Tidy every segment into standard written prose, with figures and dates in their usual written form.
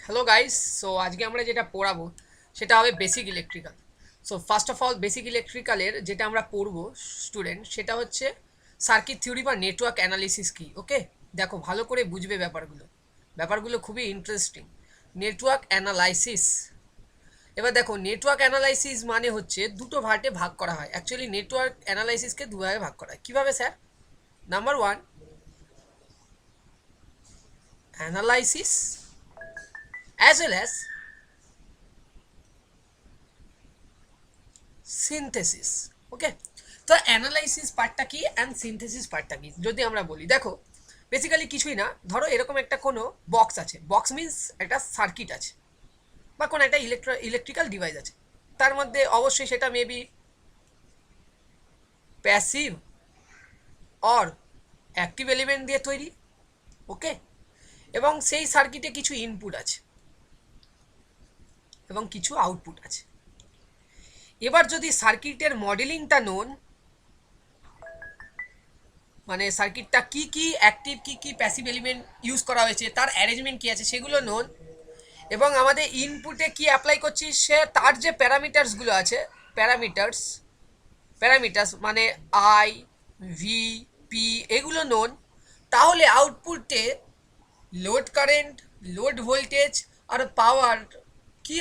Hello guys, so আজকে আমরা যেটা পড়াবো সেটা হবে basic electrical. So first of all basic ইলেকট্রিক্যালের যেটা আমরা পড়বো স্টুডেন্ট, সেটা হচ্ছে সার্কিট থিওরি বা নেটওয়ার্ক অ্যানালিসিস কি। ওকে, দেখো ভালো করে বুঝবে ব্যাপারগুলো খুবই ইন্টারেস্টিং। নেটওয়ার্ক অ্যানালাইসিস, এবার দেখো নেটওয়ার্ক অ্যানালাইসিস মানে হচ্ছে দুটো ভাগে ভাগ করা হয়। অ্যাকচুয়ালি নেটওয়ার্ক অ্যানালাইসিসকে দুভাগে ভাগ করা হয়। কীভাবে sir? Number one, analysis as well as synthesis. Okay, তো অ্যানালাইসিস পার্টটা কি অ্যান্ড সিনথেসিস পার্টটা কি যদি আমরা বলি, দেখো বেসিক্যালি কিছুই না। ধরো এরকম একটা কোনো বক্স আছে, বক্স মিন্স একটা সার্কিট আছে বা কোনো একটা ইলেকট্রিক্যাল ডিভাইস আছে। তার মধ্যে অবশ্যই সেটা maybe passive or active element দিয়ে তৈরি। ওকে, এবং সেই সার্কিটে কিছু ইনপুট আছে এবং কিছু আউটপুট আছে। এবার যদি সার্কিটের মডেলিংটা নোন, মানে সার্কিটটা কি কি অ্যাক্টিভ কি কি প্যাসিভ এলিমেন্ট ইউজ করা হয়েছে, তার অ্যারেঞ্জমেন্ট কি আছে সেগুলো নোন, এবং আমাদের ইনপুটে কি অ্যাপ্লাই করছি সে তার যে প্যারামিটার্সগুলো আছে, প্যারামিটার্স প্যারামিটার্স মানে আই, ভি, পি, এগুলো নোন, তাহলে আউটপুটে লোড কারেন্ট, লোড ভোল্টেজ আর পাওয়ার কি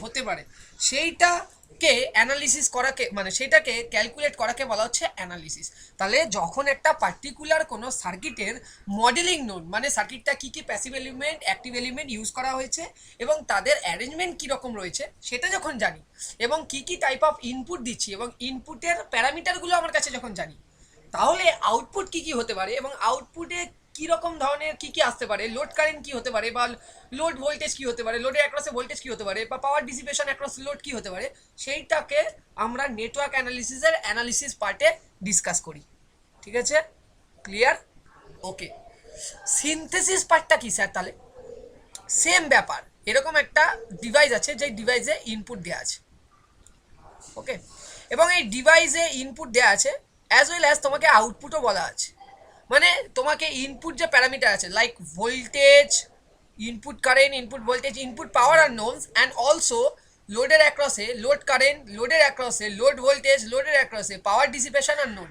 হতে পারে, সেইটাকে অ্যানালিসিস করাকে, মানে সেটাকে ক্যালকুলেট করাকে বলা হচ্ছে অ্যানালিসিস। তাহলে যখন একটা পার্টিকুলার কোনো সার্কিটের মডেলিং নোন, মানে সার্কিটটা কী কী passive element active element use করা হয়েছে এবং তাদের অ্যারেঞ্জমেন্ট কীরকম রয়েছে সেটা যখন জানি, এবং কী কী টাইপ অফ ইনপুট দিচ্ছি এবং ইনপুটের প্যারামিটারগুলো আমার কাছে যখন জানি, তাহলে আউটপুট কি কি হতে পারে এবং আউটপুটে কি রকম ধরনের কি কি আসতে পারে, লোড কারেন্ট কি হতে পারে বা লোড ভোল্টেজ কি হতে পারে, লোডের অ্যাক্রসে ভোল্টেজ কি হতে পারে বা পাওয়ার ডিসিপেশন অ্যাক্রস লোড কি হতে পারে, সেইটাকে আমরা নেটওয়ার্ক অ্যানালিসিসের অ্যানালিসিস পার্টে ডিসকাস করি। ঠিক আছে, ক্লিয়ার? ওকে, সিনথেসিস পার্টটা কি স্যার? তাহলে সেম ব্যাপার, এরকম একটা ডিভাইস আছে যে ডিভাইসে ইনপুট দেওয়া আছে। ওকে, এবং এই ডিভাইসে ইনপুট দেওয়া আছে অ্যাজ ওয়েল অ্যাজ তোমাকে আউটপুটও বলা আছে। মানে তোমাকে ইনপুট যে প্যারামিটার আছে like voltage, input current, input voltage, input power আর নোনস, অ্যান্ড অলসো লোডের অ্যাক্রসে লোড কারেন্ট, লোডের অ্যাক্রসে লোড ভোল্টেজ, লোডের অ্যাক্রসে পাওয়ার ডিসিপেশন আর নোন,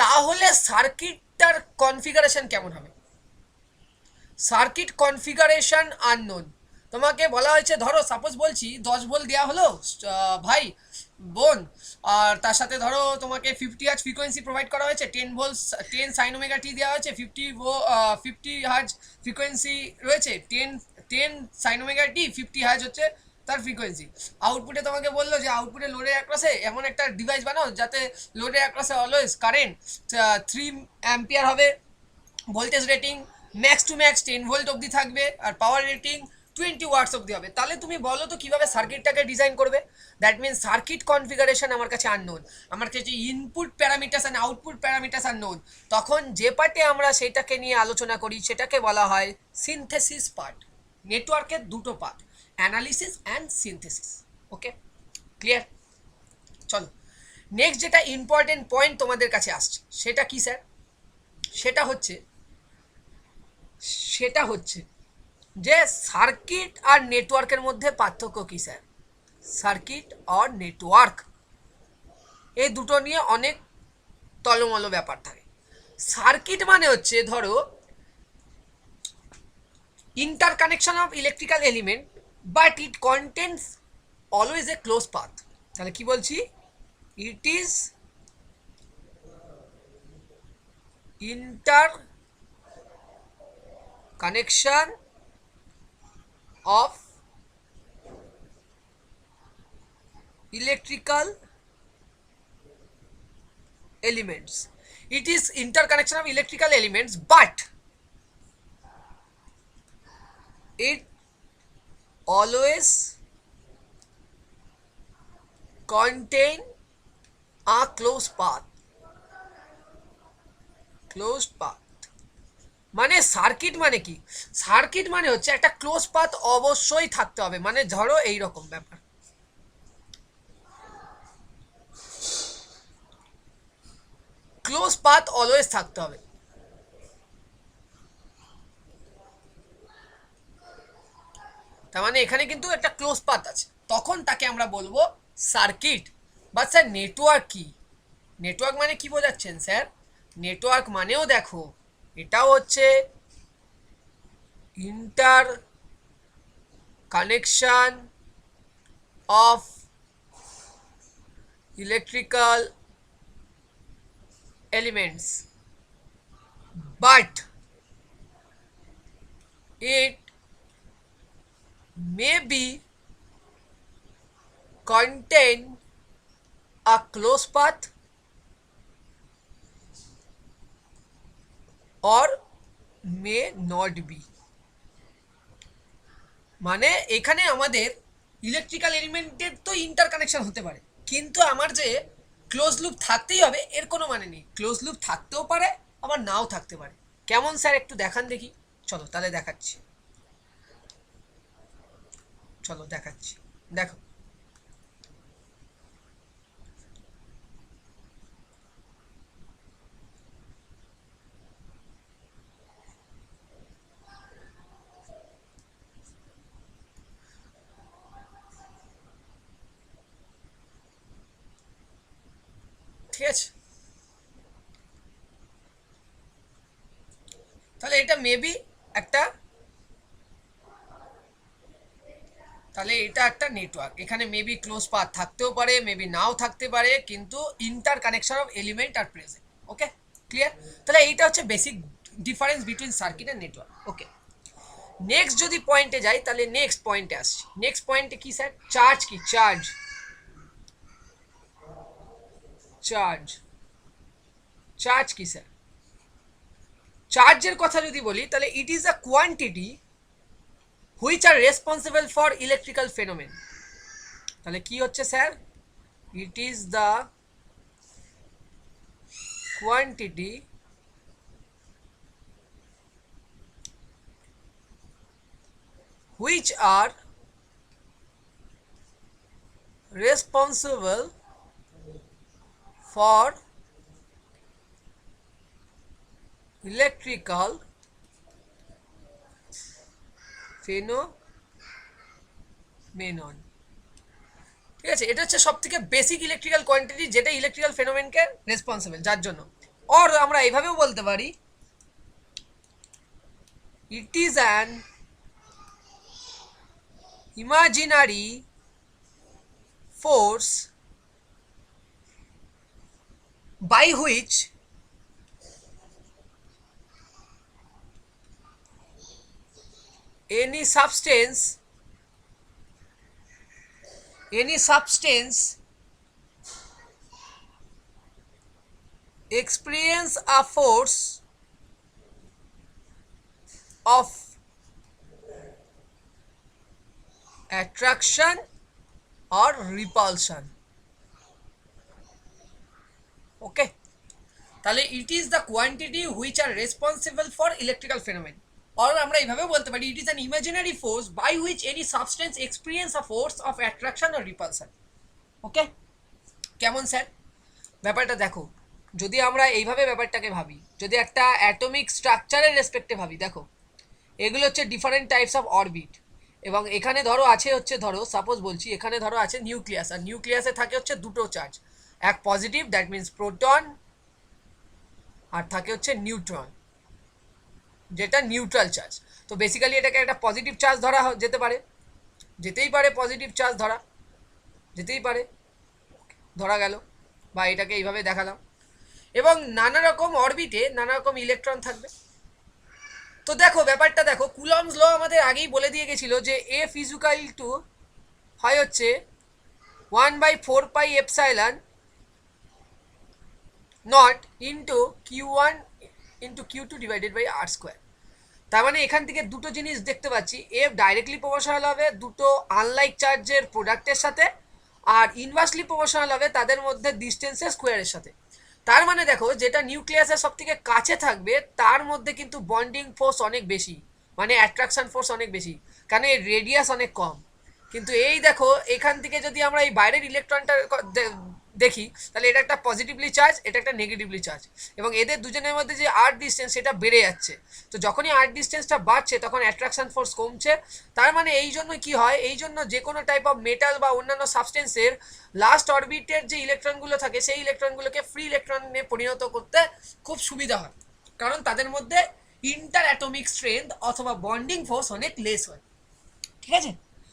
তাহলে সার্কিটটার কনফিগারেশন কেমন হবে? সার্কিট কনফিগারেশন আননোন, তোমাকে বলা হয়েছে ধরো সাপোজ বলছি 10 ভোল্ট দেওয়া হলো ভাই বোন, আর তার সাথে ধরো তোমাকে 50 হার্জ ফ্রিকোয়েন্সি প্রোভাইড করা হয়েছে, 10 ভোল্ট 10 sin ωt দেওয়া হয়েছে, 50 হার্জ ফ্রিকোয়েন্সি রয়েছে, 10 sin ωt, 50 হার্জ হচ্ছে তার ফ্রিকোয়েন্সি। আউটপুটে তোমাকে বললো যে আউটপুটে লোডের অ্যাক্রসে এমন একটা ডিভাইস বানাও যাতে লোডের অ্যাক্রসে অলওয়েজ কারেন্ট 3 অ্যাম্পিয়ার হবে, voltage rating max to max 10 volt অবধি থাকবে, আর পাওয়ার রেটিং 20 ওয়াটস অবধি হবে। তাহলে তুমি বলো তো কীভাবে সার্কিটটাকে ডিজাইন করবে? দ্যাট মিনস সার্কিট কনফিগারেশন আমার কাছে আননোন, আমার কাছে input parameters and output parameters unknown. তখন যে পার্টে আমরা সেটাকে নিয়ে আলোচনা করি সেটাকে বলা হয় সিনথেসিস পার্ট। নেটওয়ার্কের দুটো part, analysis and synthesis. Okay, clear? চলো, নেক্সট যেটা ইম্পর্টেন্ট পয়েন্ট তোমাদের কাছে আসছে সেটা কি স্যার? সেটা হচ্ছে সেটা হচ্ছে যে সার্কিট আর নেটওয়ার্কের মধ্যে পার্থক্য কী স্যার? সার্কিট আর নেটওয়ার্ক এই দুটো নিয়ে অনেক টলমলো ব্যাপার থাকে। সার্কিট মানে হচ্ছে ধরো interconnection of electrical element, but it contains always a close path. তাহলে কি বলছি? It is interconnection of electrical elements. It is interconnection of electrical elements, but it always contain a closed path. Closed path মানে circuit মানে কি? Circuit মানে হচ্ছে একটা close path অবশ্যই থাকতে হবে। মানে ধরো এই রকম ব্যাপার, ক্লোজ পাথ অলওয়েজ থাকতে হবে। তার মানে এখানে কিন্তু একটা ক্লোজ পাথ আছে, তখন তাকে আমরা বলবো সার্কিট। বা স্যার নেটওয়ার্ক কি? নেটওয়ার্ক মানে কি বোঝাচ্ছেন স্যার? নেটওয়ার্ক মানেও দেখো এটাও হচ্ছে inter connection off electrical elements, but it may be contain a close path or may not be। মানে এখানে আমাদের ইলেকট্রিক্যাল এলিমেন্টের তো ইন্টার কানেকশন হতে পারে, কিন্তু আমার যে ক্লোজ লুপ থাকতেই হবে এর কোনো মানে নেই। ক্লোজ লুপ থাকতেও পারে আবার নাও থাকতে পারে। কেমন স্যার একটু দেখান দেখি? চলো তাহলে দেখাচ্ছি, চলো দেখাচ্ছি, দেখো। ঠিক আছে, তাহলে এটা মেবি একটা, তাহলে এটা একটা নেটওয়ার্ক। এখানে মেবি ক্লোজ পাথ থাকতেও পারে, মেবি নাও থাকতে পারে, কিন্তু interconnection of element are present. Okay, clear? তাহলে এইটা হচ্ছে basic difference between circuit and network. Okay, next যদি পয়েন্টে যাই তাহলে নেক্সট পয়েন্টে আসছি। নেক্সট পয়েন্টে কি স্যার? চার্জ কি? চার্জ, চার্জ, চার্জ কি স্যার? চার্জের কথা যদি বলি তাহলে it is a quantity which are responsible for electrical phenomenon. তাহলে কি হচ্ছে sir? It is the quantity which are responsible for electrical phenomenon। ঠিক আছে, এটা হচ্ছে সব থেকে বেসিক ইলেকট্রিক্যাল কোয়ান্টিটি যেটা ইলেকট্রিক্যাল ফেনোমেনকে রেসপন্সিবল, যার জন্য। অর আমরা এইভাবেও বলতে পারি, it is an imaginary force by which any substance experience a force of attraction or repulsion। Okay, তাহলে it is the quantity which are responsible for electrical phenomenon. Or আমরা এইভাবে বলতে পারি, it is an imaginary force by which any substance experience a force of attraction or repulsion. Okay, কেমন sir ব্যাপারটা? দেখো, যদি আমরা এইভাবে ব্যাপারটাকে ভাবি, যদি একটা অ্যাটমিক স্ট্রাকচারের রেসপেক্টে ভাবি, দেখো এগুলো হচ্ছে ডিফারেন্ট টাইপস অফ অরবিট, এবং এখানে ধরো আছে হচ্ছে, ধরো সাপোজ বলছি, এখানে ধরো আছে নিউক্লিয়াস, আর নিউক্লিয়াসে থাকে হচ্ছে দুটো চার্জ, এক পজিটিভ দ্যাট মিনস প্রোটন, আর থাকে হচ্ছে নিউট্রন যেটা নিউট্রাল চার্জ। তো বেসিক্যালি এটাকে একটা পজিটিভ চার্জ ধরা যেতে পারে, যেতেই পারে, পজিটিভ চার্জ ধরা যেতেই পারে, ধরা গেল, বা এটাকে এইভাবে দেখালাম। এবং নানা রকম অরবিটে নানা রকম ইলেকট্রন থাকবে। তো দেখো ব্যাপারটা দেখো, কুলম্বস ল আমাদের আগেই বলে দিয়ে গেছিল যে এফ ইজুকাল টু হয় হচ্ছে 1/4πε nought into Q1 into Q2 divided by r square. তার মানে এখান থেকে দুটো জিনিস দেখতে পাচ্ছি, এফ ডাইরেক্টলি প্রপোর্শনাল হবে দুটো আনলাইক চার্জের প্রোডাক্টের সাথে, আর ইনভার্সলি প্রপোর্শনাল হবে তাদের মধ্যে ডিস্টেন্সের স্কোয়ারের সাথে। তার মানে দেখো, যেটা নিউক্লিয়াসের সব থেকে কাছে থাকবে তার মধ্যে কিন্তু বন্ডিং ফোর্স অনেক বেশি, মানে অ্যাট্রাকশন ফোর্স অনেক বেশি, কারণ এর রেডিয়াস অনেক কম। কিন্তু এই দেখো, এখান থেকে যদি আমরা এই বাইরের ইলেকট্রনটা দেখি তাহলে এটা একটা পজিটিভলি চার্জ, এটা একটা নেগেটিভলি চার্জ, এবং এদের দুজনের মধ্যে যে আর্থ ডিস্টেন্স সেটা বেড়ে যাচ্ছে। তো যখনই আর্থ ডিস্টেন্সটা বাড়ছে তখন অ্যাট্রাকশন ফোর্স কমছে। তার মানে এই জন্য কি হয়, এই জন্য যে কোনো টাইপ অফ মেটাল বা অন্যান্য সাবস্টেন্সের লাস্ট অরবিটের যে ইলেকট্রনগুলো থাকে সেই ইলেকট্রনগুলোকে ফ্রি ইলেকট্রনে পরিণত করতে খুব সুবিধা হয়, কারণ তাদের মধ্যে ইন্টার অ্যাটমিক স্ট্রেংথ অথবা বন্ডিং ফোর্স অনেক লেস হয়। ঠিক আছে,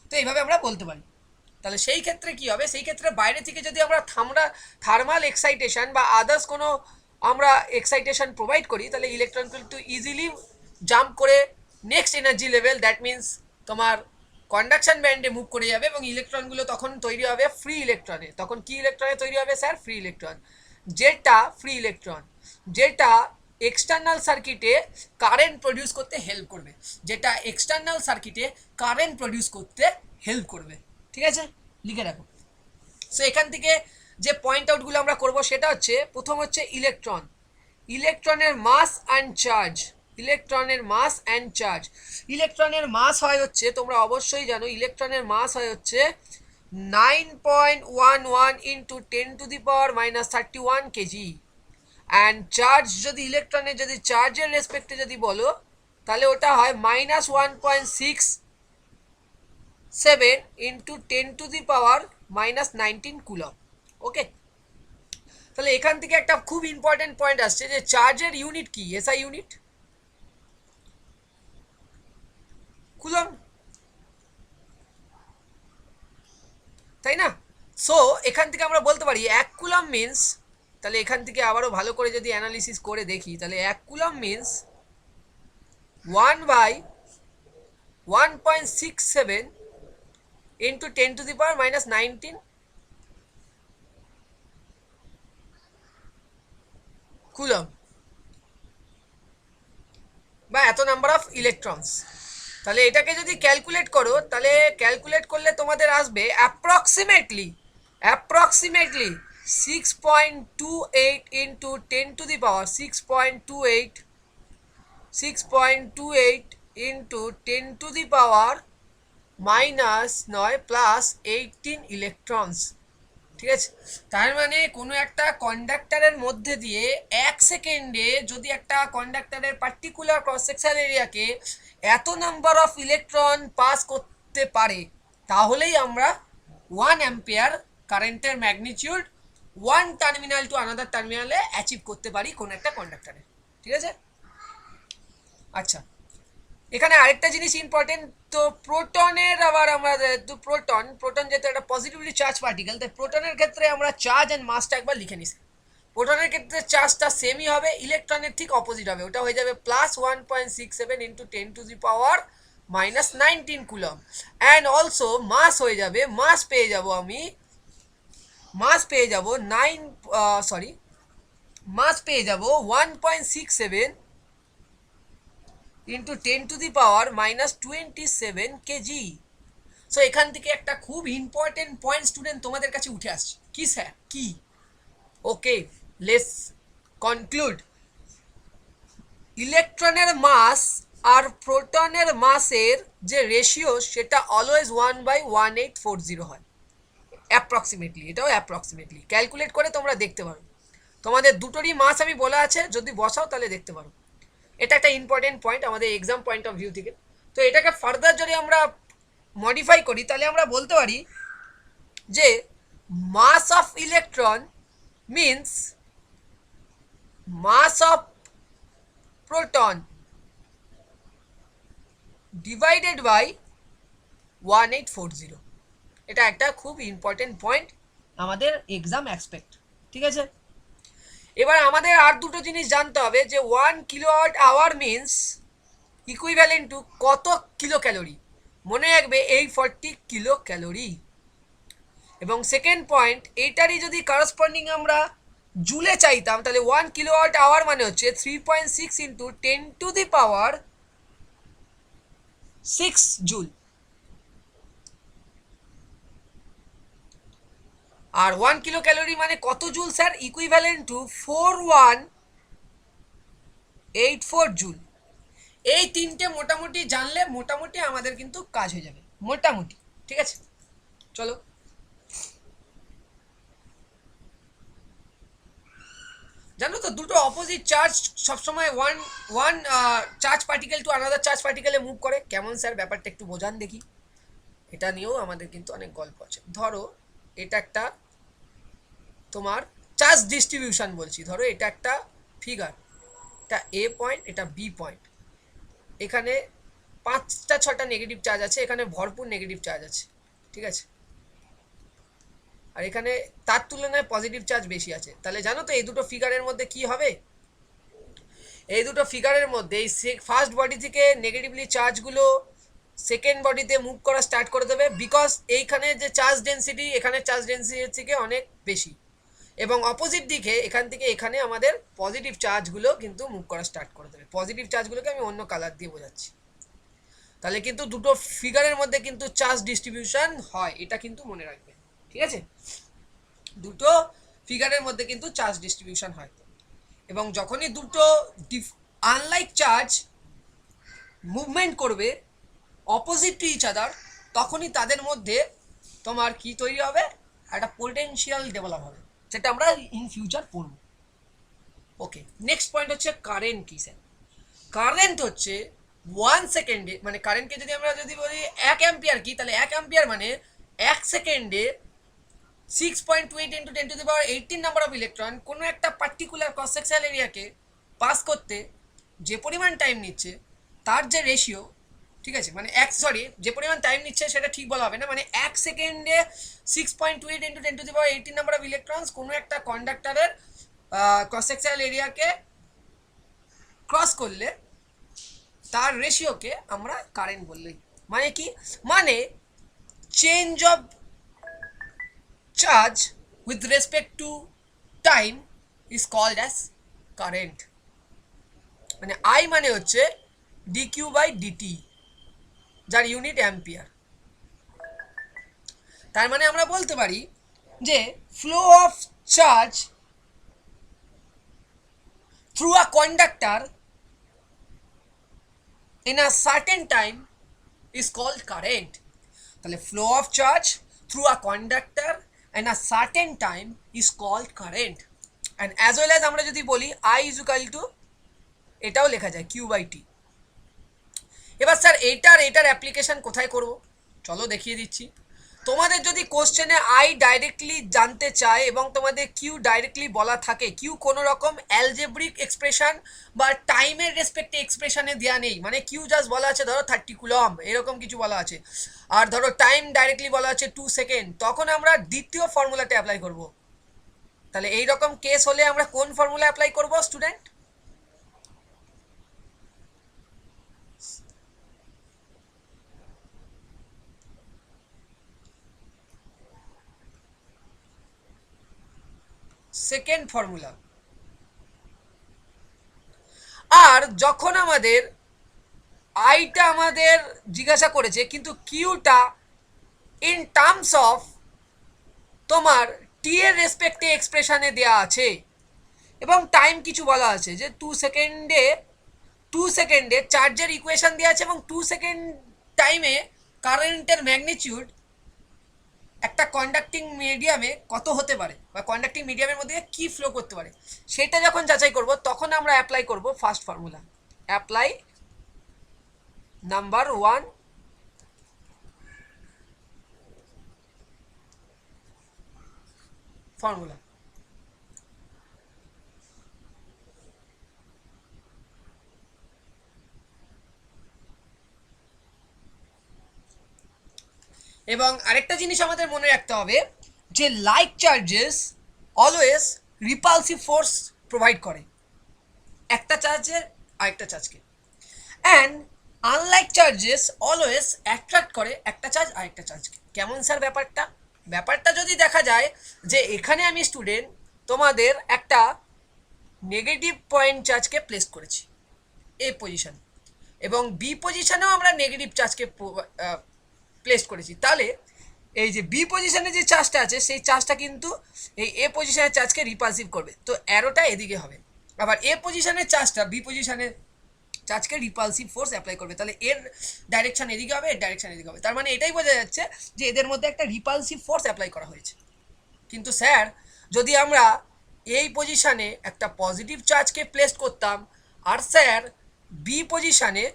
তো এইভাবে আমরা বলতে পারি। তাহলে সেই ক্ষেত্রে কি হবে, সেই ক্ষেত্রে বাইরে থেকে যদি আমরা থার্মাল এক্সাইটেশন বা আদার্স কোনো আমরা এক্সাইটেশন প্রোভাইড করি, তাহলে ইলেকট্রন কিন্তু ইজিলি জাম্প করে next energy level, that means তোমার কন্ডাকশন ব্যান্ডে মুভ করে যাবে, এবং ইলেকট্রনগুলো তখন তৈরি হবে ফ্রি ইলেকট্রনে। তখন কি ইলেকট্রনে তৈরি হবে স্যার? Free electron. যেটা ফ্রি ইলেকট্রন যেটা এক্সটার্নাল সার্কিটে কারেন্ট প্রডিউস করতে হেল্প করবে, যেটা এক্সটার্নাল সার্কিটে কারেন্ট প্রডিউস করতে হেল্প করবে। ঠিক আছে, লিখে রাখো। সো এখান থেকে যে পয়েন্ট আউটগুলো আমরা করব সেটা হচ্ছে, প্রথম হচ্ছে ইলেকট্রন, ইলেকট্রনের মাস অ্যান্ড চার্জ, ইলেকট্রনের মাস অ্যান্ড চার্জ। ইলেকট্রনের মাস হয় হচ্ছে, তোমরা অবশ্যই জানো ইলেকট্রনের মাস হয় হচ্ছে 9.11 ইন্টু 10⁻⁻31 কেজি, অ্যান্ড চার্জ যদি ইলেকট্রনের যদি চার্জের রেসপেক্টে যদি বলো তাহলে ওটা হয় -1.67 ইন্টু 10⁻⁻19 কুলম। ওকে, তাহলে এখান থেকে একটা খুব ইম্পর্টেন্ট পয়েন্ট আসছে যে চার্জের ইউনিট কি? এসআই ইউনিট কুলম, তাই না? সো এখান থেকে আমরা বলতে পারি 1 কুলম মিন্স, তাহলে এখান থেকে আবারও ভালো করে যদি অ্যানালিসিস করে দেখি, তাহলে 1 কুলম মিন্স 1/1.67 ইন্টু 10⁻⁻19 কুলম, বা এত নাম্বার অফ ইলেকট্রনস। তাহলে এটাকে যদি ক্যালকুলেট করো, তাহলে ক্যালকুলেট করলে তোমাদের আসবে অ্যাপ্রক্সিমেটলি 6.28 ইন্টু 10⁻6.28 ইন্টু 10⁻⁻9 + 18 ইলেকট্রনস। ঠিক আছে, তার মানে কোনো একটা কন্ডাক্টরের মধ্যে দিয়ে 1 সেকেন্ডে যদি একটা কন্ডাক্টরের পার্টিকুলার ক্রস সেকশন এরিয়াকে এত নাম্বার অফ ইলেকট্রন পাস করতে পারে, তাহলেই আমরা 1 অ্যাম্পিয়ার কারেন্টের ম্যাগনিটিউড 1 টার্মিনাল টু আনাদার টার্মিনালে অ্যাচিভ করতে পারি কোনো একটা কন্ডাক্টরে। ঠিক আছে, আচ্ছা এখানে আরেকটা জিনিস ইম্পর্টেন্ট, তো প্রোটনের আবার আমরা যেহেতু প্রোটন যেহেতু একটা পজিটিভলি চার্জ পার্টিকেল, তাই প্রোটনের ক্ষেত্রে আমরা চার্জ অ্যান্ড মাসটা একবার লিখে নিছি। প্রোটনের ক্ষেত্রে চার্জটা সেমই হবে, ইলেকট্রনের ঠিক অপোজিট হবে, ওটা হয়ে যাবে +1.67 ইন্টু 10⁻⁻19 কুলম, অ্যান্ড অলসো মাস হয়ে যাবে, মাস পেয়ে যাব 1.67 ইন্টু 10⁻⁻27 কেজি। সো এখান থেকে একটা খুব ইম্পর্টেন্ট পয়েন্ট স্টুডেন্ট তোমাদের কাছে উঠে আসছে, কি স্যার কি? ওকে, লেটস কনক্লুড। ইলেকট্রনের মাস আর প্রোটনের মাসের যে রেশিও সেটা অলওয়েজ 1/1840 হয় অ্যাপ্রক্সিমেটলি, এটাও অ্যাপ্রক্সিমেটলি ক্যালকুলেট করে তোমরা দেখতে পারো। তোমাদের দুটোরই মাস আমি বলা আছে, যদি বসাও তাহলে দেখতে পারো। এটা একটা ইম্পর্টেন্ট পয়েন্ট আমাদের এক্সাম পয়েন্ট অফ ভিউ থেকে। তো এটাকে ফার্দার যদি আমরা মডিফাই করি তাহলে আমরা বলতে পারি যে mass of electron means mass of proton divided by 1840। এটা একটা খুব ইম্পর্টেন্ট পয়েন্ট আমাদের এক্সাম অ্যাসপেক্ট। ঠিক আছে, এবার আমাদের আর দুটো জিনিস জানতে হবে যে 1 kilowatt hour means equivalent to কত কিলো ক্যালোরি। মনে রাখবে 840 কিলো ক্যালোরি। এবং সেকেন্ড পয়েন্ট, এইটারই যদি করসপন্ডিং আমরা জুলে চাইতাম তাহলে 1 কিলোওয়াট আওয়ার মানে হচ্ছে 3.6 ইন্টু 10⁻6 জুল। আর 1 কিলো ক্যালোরি মানে কত joule sir? Equivalent to 4184 joule. এই তিনটে মোটামুটি জানলে মোটামুটি আমাদের কিন্তু কাজ হয়ে যাবে, মোটামুটি। ঠিক আছে, চলো। জানো তো দুটো অপোজিট চার্জ সবসময় one one charge particle to another charge পার্টিকেলে মুভ করে, কেমন স্যার ব্যাপারটা একটু বোঝান দেখি। এটা নিয়েও আমাদের কিন্তু অনেক গল্প আছে। ধরো এটা একটা তোমার চার্জ ডিস্ট্রিবিউশন বলছি, ধরো এটা একটা ফিগার, এটা এ পয়েন্ট, এটা বি পয়েন্ট, এখানে 5টা 6টা নেগেটিভ চার্জ আছে, এখানে ভরপুর নেগেটিভ চার্জ আছে, ঠিক আছে, আর এখানে তার তুলনায় পজিটিভ চার্জ বেশি আছে। তাহলে জানো তো এই দুটো ফিগারের মধ্যে কি হবে? এই দুটো ফিগারের মধ্যে এই ফার্স্ট বডি থেকে নেগেটিভলি চার্জগুলো সেকেন্ড বডিতে মুভ করা স্টার্ট করে দেবে, বিকজ এইখানে যে চার্জ ডেন্সিটি এখানে চার্জ ডেন্সিটির থেকে অনেক বেশি, এবং অপোজিট দিকে এখান থেকে এখানে আমাদের পজিটিভ চার্জগুলো কিন্তু মুভ করা স্টার্ট করে দেবে। পজিটিভ চার্জগুলোকে আমি অন্য কালার দিয়ে বোঝাচ্ছি। তাহলে কিন্তু দুটো ফিগারের মধ্যে কিন্তু চার্জ ডিস্ট্রিবিউশন হয়, এটা কিন্তু মনে রাখবে, ঠিক আছে? দুটো ফিগারের মধ্যে কিন্তু চার্জ ডিস্ট্রিবিউশন হয়, এবং যখনই দুটো আনলাইক চার্জ মুভমেন্ট করবে অপোজিট টু ইচ আদার, তখনই তাদের মধ্যে তোমার কি তৈরি হবে? একটা পোটেনশিয়াল ডেভেলপ হবে, যেটা আমরা ইন ফিউচার পড়ব। ওকে, নেক্সট পয়েন্ট হচ্ছে কারেন্ট কি স্যার? কারেন্ট হচ্ছে 1 সেকেন্ডে, মানে কারেন্টকে যদি আমরা যদি বলি 1 অ্যাম্পিয়ার কি, তাহলে 1 অ্যাম্পিয়ার মানে 1 সেকেন্ডে 6.28 × 10⁻18 নাম্বার অফ ইলেকট্রন কোনো একটা পার্টিকুলার ক্রস সেকশনাল এরিয়াকে পাস করতে যে পরিমাণ টাইম নিচ্ছে তার যে রেশিও, ঠিক আছে, মানে যে পরিমাণ টাইম নিচ্ছে সেটা ঠিক বলা হবে না, মানে 1 সেকেন্ডে 6.28 × 10⁻18 নাম্বার অফ ইলেকট্রনস কোনো একটা কন্ডাক্টরের ক্রস সেকশনাল এরিয়াকে ক্রস করলে তার রেশিওকে আমরা কারেন্ট বললেই। মানে কি? মানে change of charge with respect to time is called as current। মানে I মানে হচ্ছে dq by dt, যার ইউনিট অ্যাম্পিয়ার। তার মানে আমরা বলতে পারি যে flow of charge through a conductor in a certain time is called current। তাহলে flow of charge through a conductor and a certain time is called current, and as well as আমরা যদি বলি I is equal to, এটাও লেখা যায় q by t। এবার sir এটার application কোথায় করব? চলো দেখিয়ে দিচ্ছি। তোমাদের যদি কোশ্চেনে I ডাইরেক্টলি জানতে চায় এবং তোমাদের q ডাইরেক্টলি বলা থাকে, q কোনো রকম অ্যালজেব্রিক এক্সপ্রেশন বা টাইমের রেসপেক্টে এক্সপ্রেশনে দেওয়া নেই, মানে q জাস্ট বলা আছে ধরো 30 কুলম এরকম কিছু বলা আছে, আর ধরো টাইম ডাইরেক্টলি বলা আছে 2 সেকেন্ড, তখন আমরা দ্বিতীয় ফর্মুলাটা অ্যাপ্লাই করব। তাহলে এই রকম কেস হলে আমরা কোন ফর্মুলা অ্যাপ্লাই করব স্টুডেন্ট? Second formula. আর যখন আমাদের আইটা আমাদের জিজ্ঞাসা করেছে কিন্তু কিউটা ইন টার্মস অফ তোমার টি এর রেসপেক্টে এক্সপ্রেশনে দেওয়া আছে এবং টাইম কিছু বলা আছে যে 2 সেকেন্ডে চার্জের ইকুয়েশন দেওয়া আছে এবং 2 সেকেন্ড টাইমে কারেন্টের ম্যাগনিটিউড একটা কন্ডাক্টিং মিডিয়ামে কত হতে পারে বা কন্ডাক্টিং মিডিয়ামের মধ্যে কি ফ্লো করতে পারে, সেটা যখন যাচাই করব তখন আমরা অ্যাপ্লাই করব first formula, apply number 1 formula. এবং আরেকটা জিনিস আমাদের মনে রাখতে হবে যে like charges always repulsive force provide করে একটা চার্জের আরেকটা চার্জকে, and unlike charges always attract করে একটা চার্জ আরেকটা চার্জকে। কেমন স্যার ব্যাপারটা? ব্যাপারটা যদি দেখা যায় যে এখানে আমি স্টুডেন্ট তোমাদের একটা নেগেটিভ পয়েন্ট চার্জকে প্লেস করেছি এ পজিশন, এবং বি পজিশনেও আমরা নেগেটিভ চার্জকে প্লেস করেছি, তাহলে এই যে বি পজিশনে যে চার্জটা আছে সেই চার্জটা কিন্তু এই এ পজিশনের চার্জকে রিপালসিভ করবে, তো অ্যারোটা এদিকে হবে। আবার এ পজিশনের চার্জটা বি পজিশনের চার্জকে রিপালসিভ ফোর্স অ্যাপ্লাই করবে, তাহলে এর ডাইরেকশন এদিকে হবে, এর ডাইরেকশন এদিকে হবে। তার মানে এটাই বোঝা যাচ্ছে যে এদের মধ্যে একটা রিপালসিভ ফোর্স অ্যাপ্লাই করা হয়েছে। কিন্তু স্যার যদি আমরা এই পজিশানে একটা পজিটিভ চার্জকে প্লেস করতাম, আর স্যার বি পজিশানে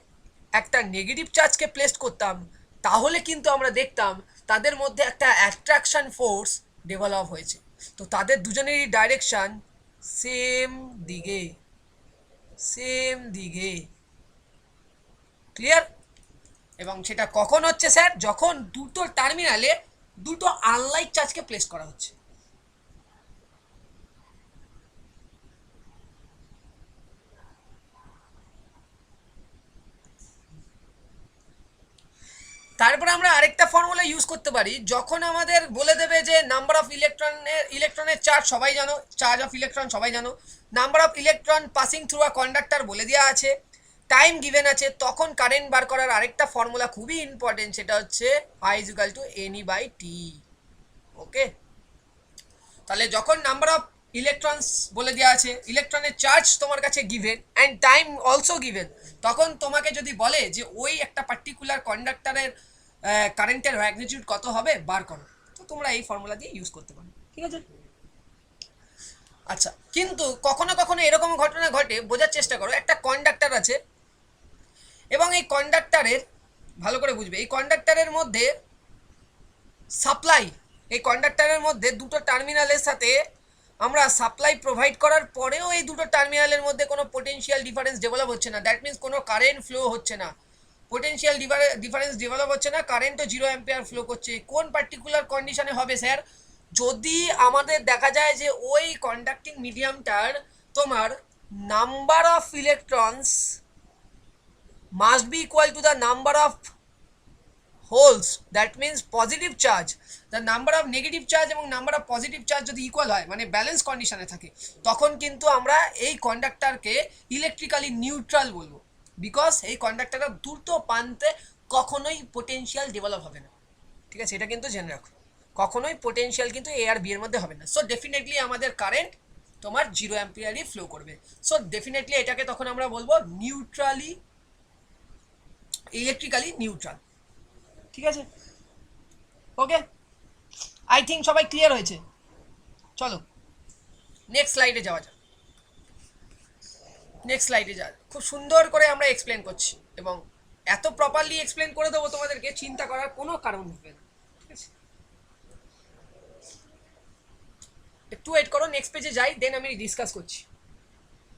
একটা নেগেটিভ চার্জকে প্লেস করতাম, তাহলে কিন্তু আমরা দেখতাম তাদের মধ্যে একটা অ্যাট্রাকশন ফোর্স ডেভেলপ হয়েছে। তো তাদের দুজনেরই ডাইরেকশান সেম দিকে, সেম দিকে। ক্লিয়ার? এবং সেটা কখন হচ্ছে স্যার? যখন দুটো টার্মিনালে দুটো আনলাইক চার্জকে প্লেস করা হচ্ছে। তারপরে আমরা আরেকটা ফর্মুলা ইউজ করতে পারি, যখন আমাদের বলে দেবে যে নাম্বার অফ ইলেকট্রনের চার্জ সবাই জানো, চার্জ অফ ইলেকট্রন সবাই জানো, number of electron passing through a conductor বলে দেওয়া আছে, টাইম গিভেন আছে, তখন কারেন্ট বার করার আরেকটা ফর্মুলা খুবই ইম্পর্টেন্ট, সেটা হচ্ছে I is equal two NE/T। ওকে, তাহলে যখন নাম্বার অফ ইলেকট্রনস বলে দেওয়া আছে, ইলেকট্রনের চার্জ তোমার কাছে given and time also given, তখন তোমাকে যদি বলে যে ওই একটা পার্টিকুলার কন্ডাক্টরের কারেন্টের ম্যাগনিটিউড কত হবে বার করো, তো তোমরা এই ফর্মুলা দিয়ে ইউজ করতে পারো। ঠিক আছে? আচ্ছা, কিন্তু কখনো কখনো এরকম ঘটনা ঘটে, বোঝার চেষ্টা করো, একটা কন্ডাক্টর আছে এবং এই কন্ডাক্টরের, ভালো করে বুঝবে, এই কন্ডাক্টরের মধ্যে সাপ্লাই, এই কন্ডাক্টরের মধ্যে দুটো টার্মিনালের সাথে আমরা সাপ্লাই প্রোভাইড করার পরেও এই দুটো টার্মিনালের মধ্যে কোনো পোটেনশিয়াল ডিফারেন্স ডেভেলপ হচ্ছে না, দ্যাট মিন্স কোনো কারেন্ট ফ্লো হচ্ছে না, পোটেনশিয়াল ডিফারেন্স ডেভেলপ হচ্ছে না, কারেন্টও 0 অ্যাম্পিয়ার ফ্লো করছে। কোন পার্টিকুলার কন্ডিশনে হবে স্যার? যদি আমাদের দেখা যায় যে ওই কন্ডাক্টিং মিডিয়ামটার তোমার number of electrons must be equal to the number of holes, that means positive charge, the number of negative charge এবং নাম্বার অফ পজিটিভ চার্জ যদি ইকুয়াল হয়, মানে ব্যালেন্স কন্ডিশনে থাকে, তখন কিন্তু আমরা এই কন্ডাক্টরকে ইলেকট্রিক্যালি নিউট্রাল বলবো, বিকজ এই কন্ডাক্টরটা দুটো প্রান্তে কখনোই পোটেনশিয়াল ডেভেলপ হবে না। ঠিক আছে, এটা কিন্তু জেনে রাখো, কখনোই পোটেনশিয়াল কিন্তু এ আর বি এর মধ্যে হবে না। সো ডেফিনেটলি আমাদের কারেন্ট তোমার 0 অ্যাম্পিয়ারই ফ্লো করবে। সো ডেফিনেটলি এটাকে তখন আমরা বলবো নিউট্রালি, ইলেকট্রিক্যালি নিউট্রাল। ঠিক আছে? ওকে, আই থিঙ্ক সবাই ক্লিয়ার হয়েছে। চলো নেক্সট স্লাইডে যাওয়া যাক। নেক্সট স্লাইডে যাওয়া যাক। খুব সুন্দর করে আমরা এক্সপ্লেন করছি এবং এত প্রপারলি এক্সপ্লেন করে দেবো তোমাদেরকে, চিন্তা করার কোনো কারণ হবে না। ঠিক আছে, একটু ওয়েট করো, নেক্সট পেজে যাই, দেন আমি ডিসকাস করছি।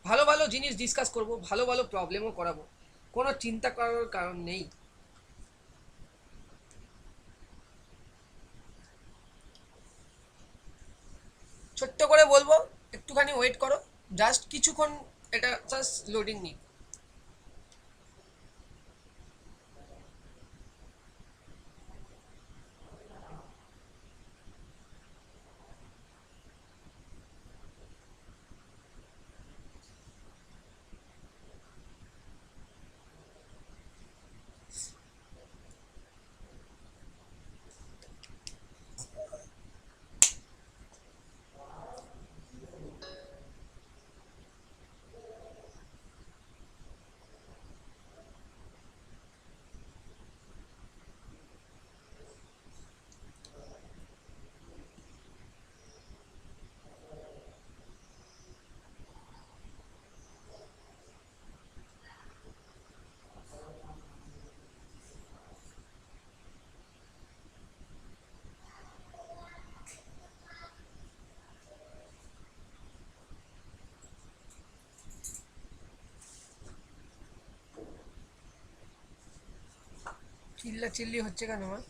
ভালো ভালো জিনিস ডিসকাস করব, ভালো ভালো প্রবলেমও করাবো, কোনো চিন্তা করার কারণ নেই। ছোট্ট করে বলবো, একটুখানি ওয়েট করো, জাস্ট কিছুক্ষণ, এটা জাস্ট লোডিং নিই। চিল্লা চিল্লি হচ্ছে কেন আমার?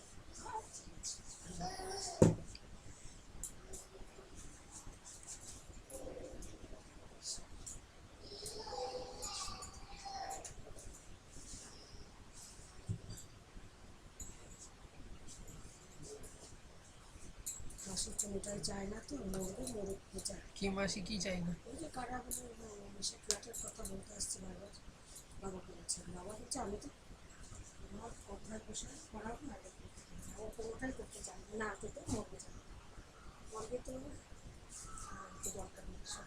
চায় না তো কি মাসি কি চাই না? ওই যে কারা সে ফ্ল্যাটের কথা বলতে আসছে বারবার, বাবাকে বলছে, বাবা হচ্ছে আমি তো আমার কথায় বসে পড়াবো না, ও কোনোটাই করতে চায় না, তোকে মরবে চায়, মরবে তো দরকার নেই সব,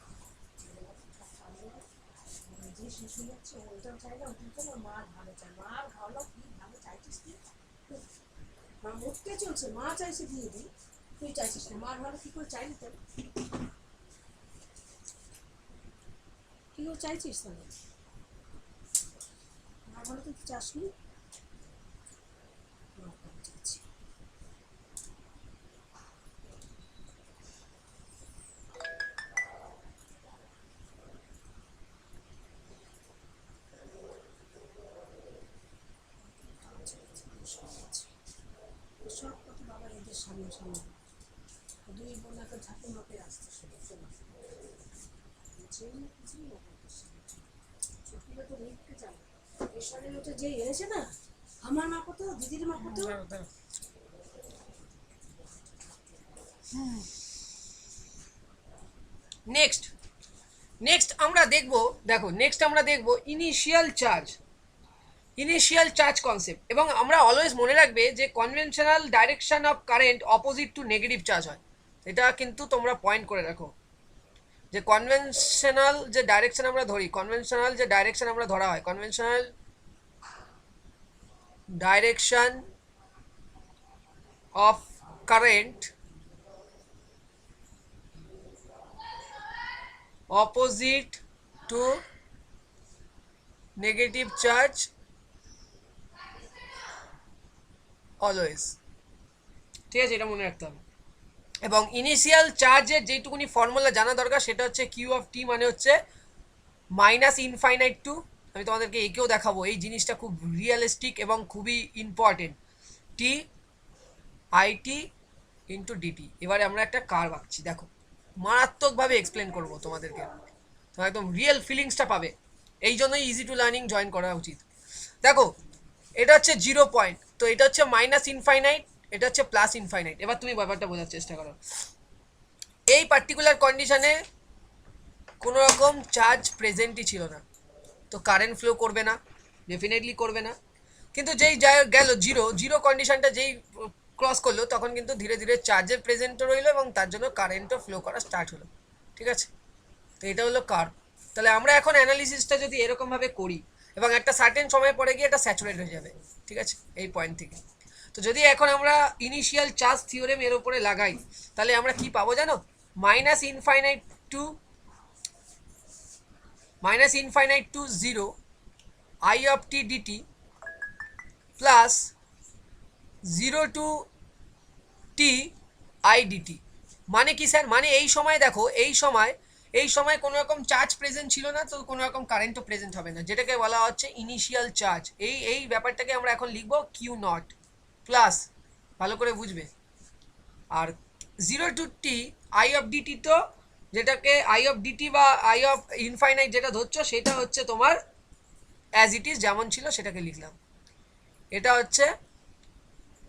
যে শিশু হচ্ছে ওইটা চাই না, ওটা না মার ভালো চায়, মার ভালো কি ভালো চাইছিস কি, মা মরতে চলছে, মা চাইছে দিয়ে দিই, তুই চাইছিস না, মার ভালো কি করে চাইলি তোর? তুইও চাইছিস তাহলে? না বলে তো তুই চাসনি। চাচ্ছি। সব কথা বাবা এদের সামনে সামনে দুই বোন একটা ঝাঁপে মাপে আসতে শুরু ছোটগুলো তো লিখতে চায় এর ওটা যে এনেছে না, আমার মা কত, দিদির মা কত। নেক্সট নেক্সট আমরা দেখব, দেখো নেক্সট আমরা দেখব ইনিশিয়াল চার্জ কনসেপ্ট। এবং আমরা অলওয়েজ মনে রাখবে যে conventional direction of current opposite to negative charge হয়, এটা কিন্তু তোমরা পয়েন্ট করে রাখো। যে কনভেনশনাল যে ডাইরেকশন আমরা ধরি, কনভেনশনাল যে ডাইরেকশন আমরা ধরা হয়, conventional direction of current opposite to negative charge always, ঠিক আছে, এটা মনে রাখতে হবে। এবং ইনিশিয়াল চার্জের যেটুকুনি ফর্মুলা জানা দরকার সেটা হচ্ছে কিউ অফ টি মানে হচ্ছে মাইনাস ইনফাইনাইট টু, আমি তোমাদেরকে একেও দেখাবো, এই জিনিসটা খুব রিয়েলিস্টিক এবং খুবই important, T IT into DT. এবারে আমরা একটা কার্ভ আঁকছি, দেখো মারাত্মকভাবে এক্সপ্লেন করবো তোমাদেরকে, তোমরা একদম রিয়েল ফিলিংসটা পাবে, এই জন্যই ইজি টু লার্নিং জয়েন করা উচিত। দেখো এটা হচ্ছে 0 পয়েন্ট, তো এটা হচ্ছে মাইনাস ইনফাইনাইট, এটা হচ্ছে প্লাস ইনফাইনাইট। এবার তুমি ব্যাপারটা বোঝার চেষ্টা করো। এই পার্টিকুলার কন্ডিশনে কোনো রকম চার্জ প্রেজেন্টই ছিল না, তো কারেন্ট ফ্লো করবে না, ডেফিনেটলি করবে না। কিন্তু যেই গেল জিরো কন্ডিশনটা যেই ক্রস করলো, তখন কিন্তু ধীরে ধীরে চার্জের প্রেজেন্টও রইলো এবং তার জন্য কারেন্টও ফ্লো করা স্টার্ট হলো, ঠিক আছে। তো এটা হলো কার্ভ। তাহলে আমরা এখন অ্যানালিসিসটা যদি এরকমভাবে করি এবং একটা সার্টেন সময় পরে গিয়ে এটা স্যাচুরেট হয়ে যাবে, ঠিক আছে, এই পয়েন্ট থেকে। তো যদি এখন আমরা ইনিশিয়াল চার্জ থিওরেম এর উপরে লাগাই, তাহলে আমরা কি পাবো জানো, minus infinite to 0 I of T DT plus 0 to T I DT. মানে কি স্যার, মানে এই সময় দেখো, এই সময় কোনো রকম চার্জ প্রেজেন্ট ছিল না, তো কোনো রকম কারেন্টও প্রেজেন্ট হবে না, যেটাকে বলা হচ্ছে ইনিশিয়াল চার্জ। এই ব্যাপারটাকে আমরা এখন লিখবো কিউ নট প্লাস, ভালো করে বুঝবে। আর 0 to T I of DT, তো যেটাকে আই অফ ডিটি বা আই অফ ইনফাইনাইট যেটা ধরছো সেটা হচ্ছে তোমার অ্যাজ ইট ইজ যেমন ছিল সেটাকে লিখলাম। এটা হচ্ছে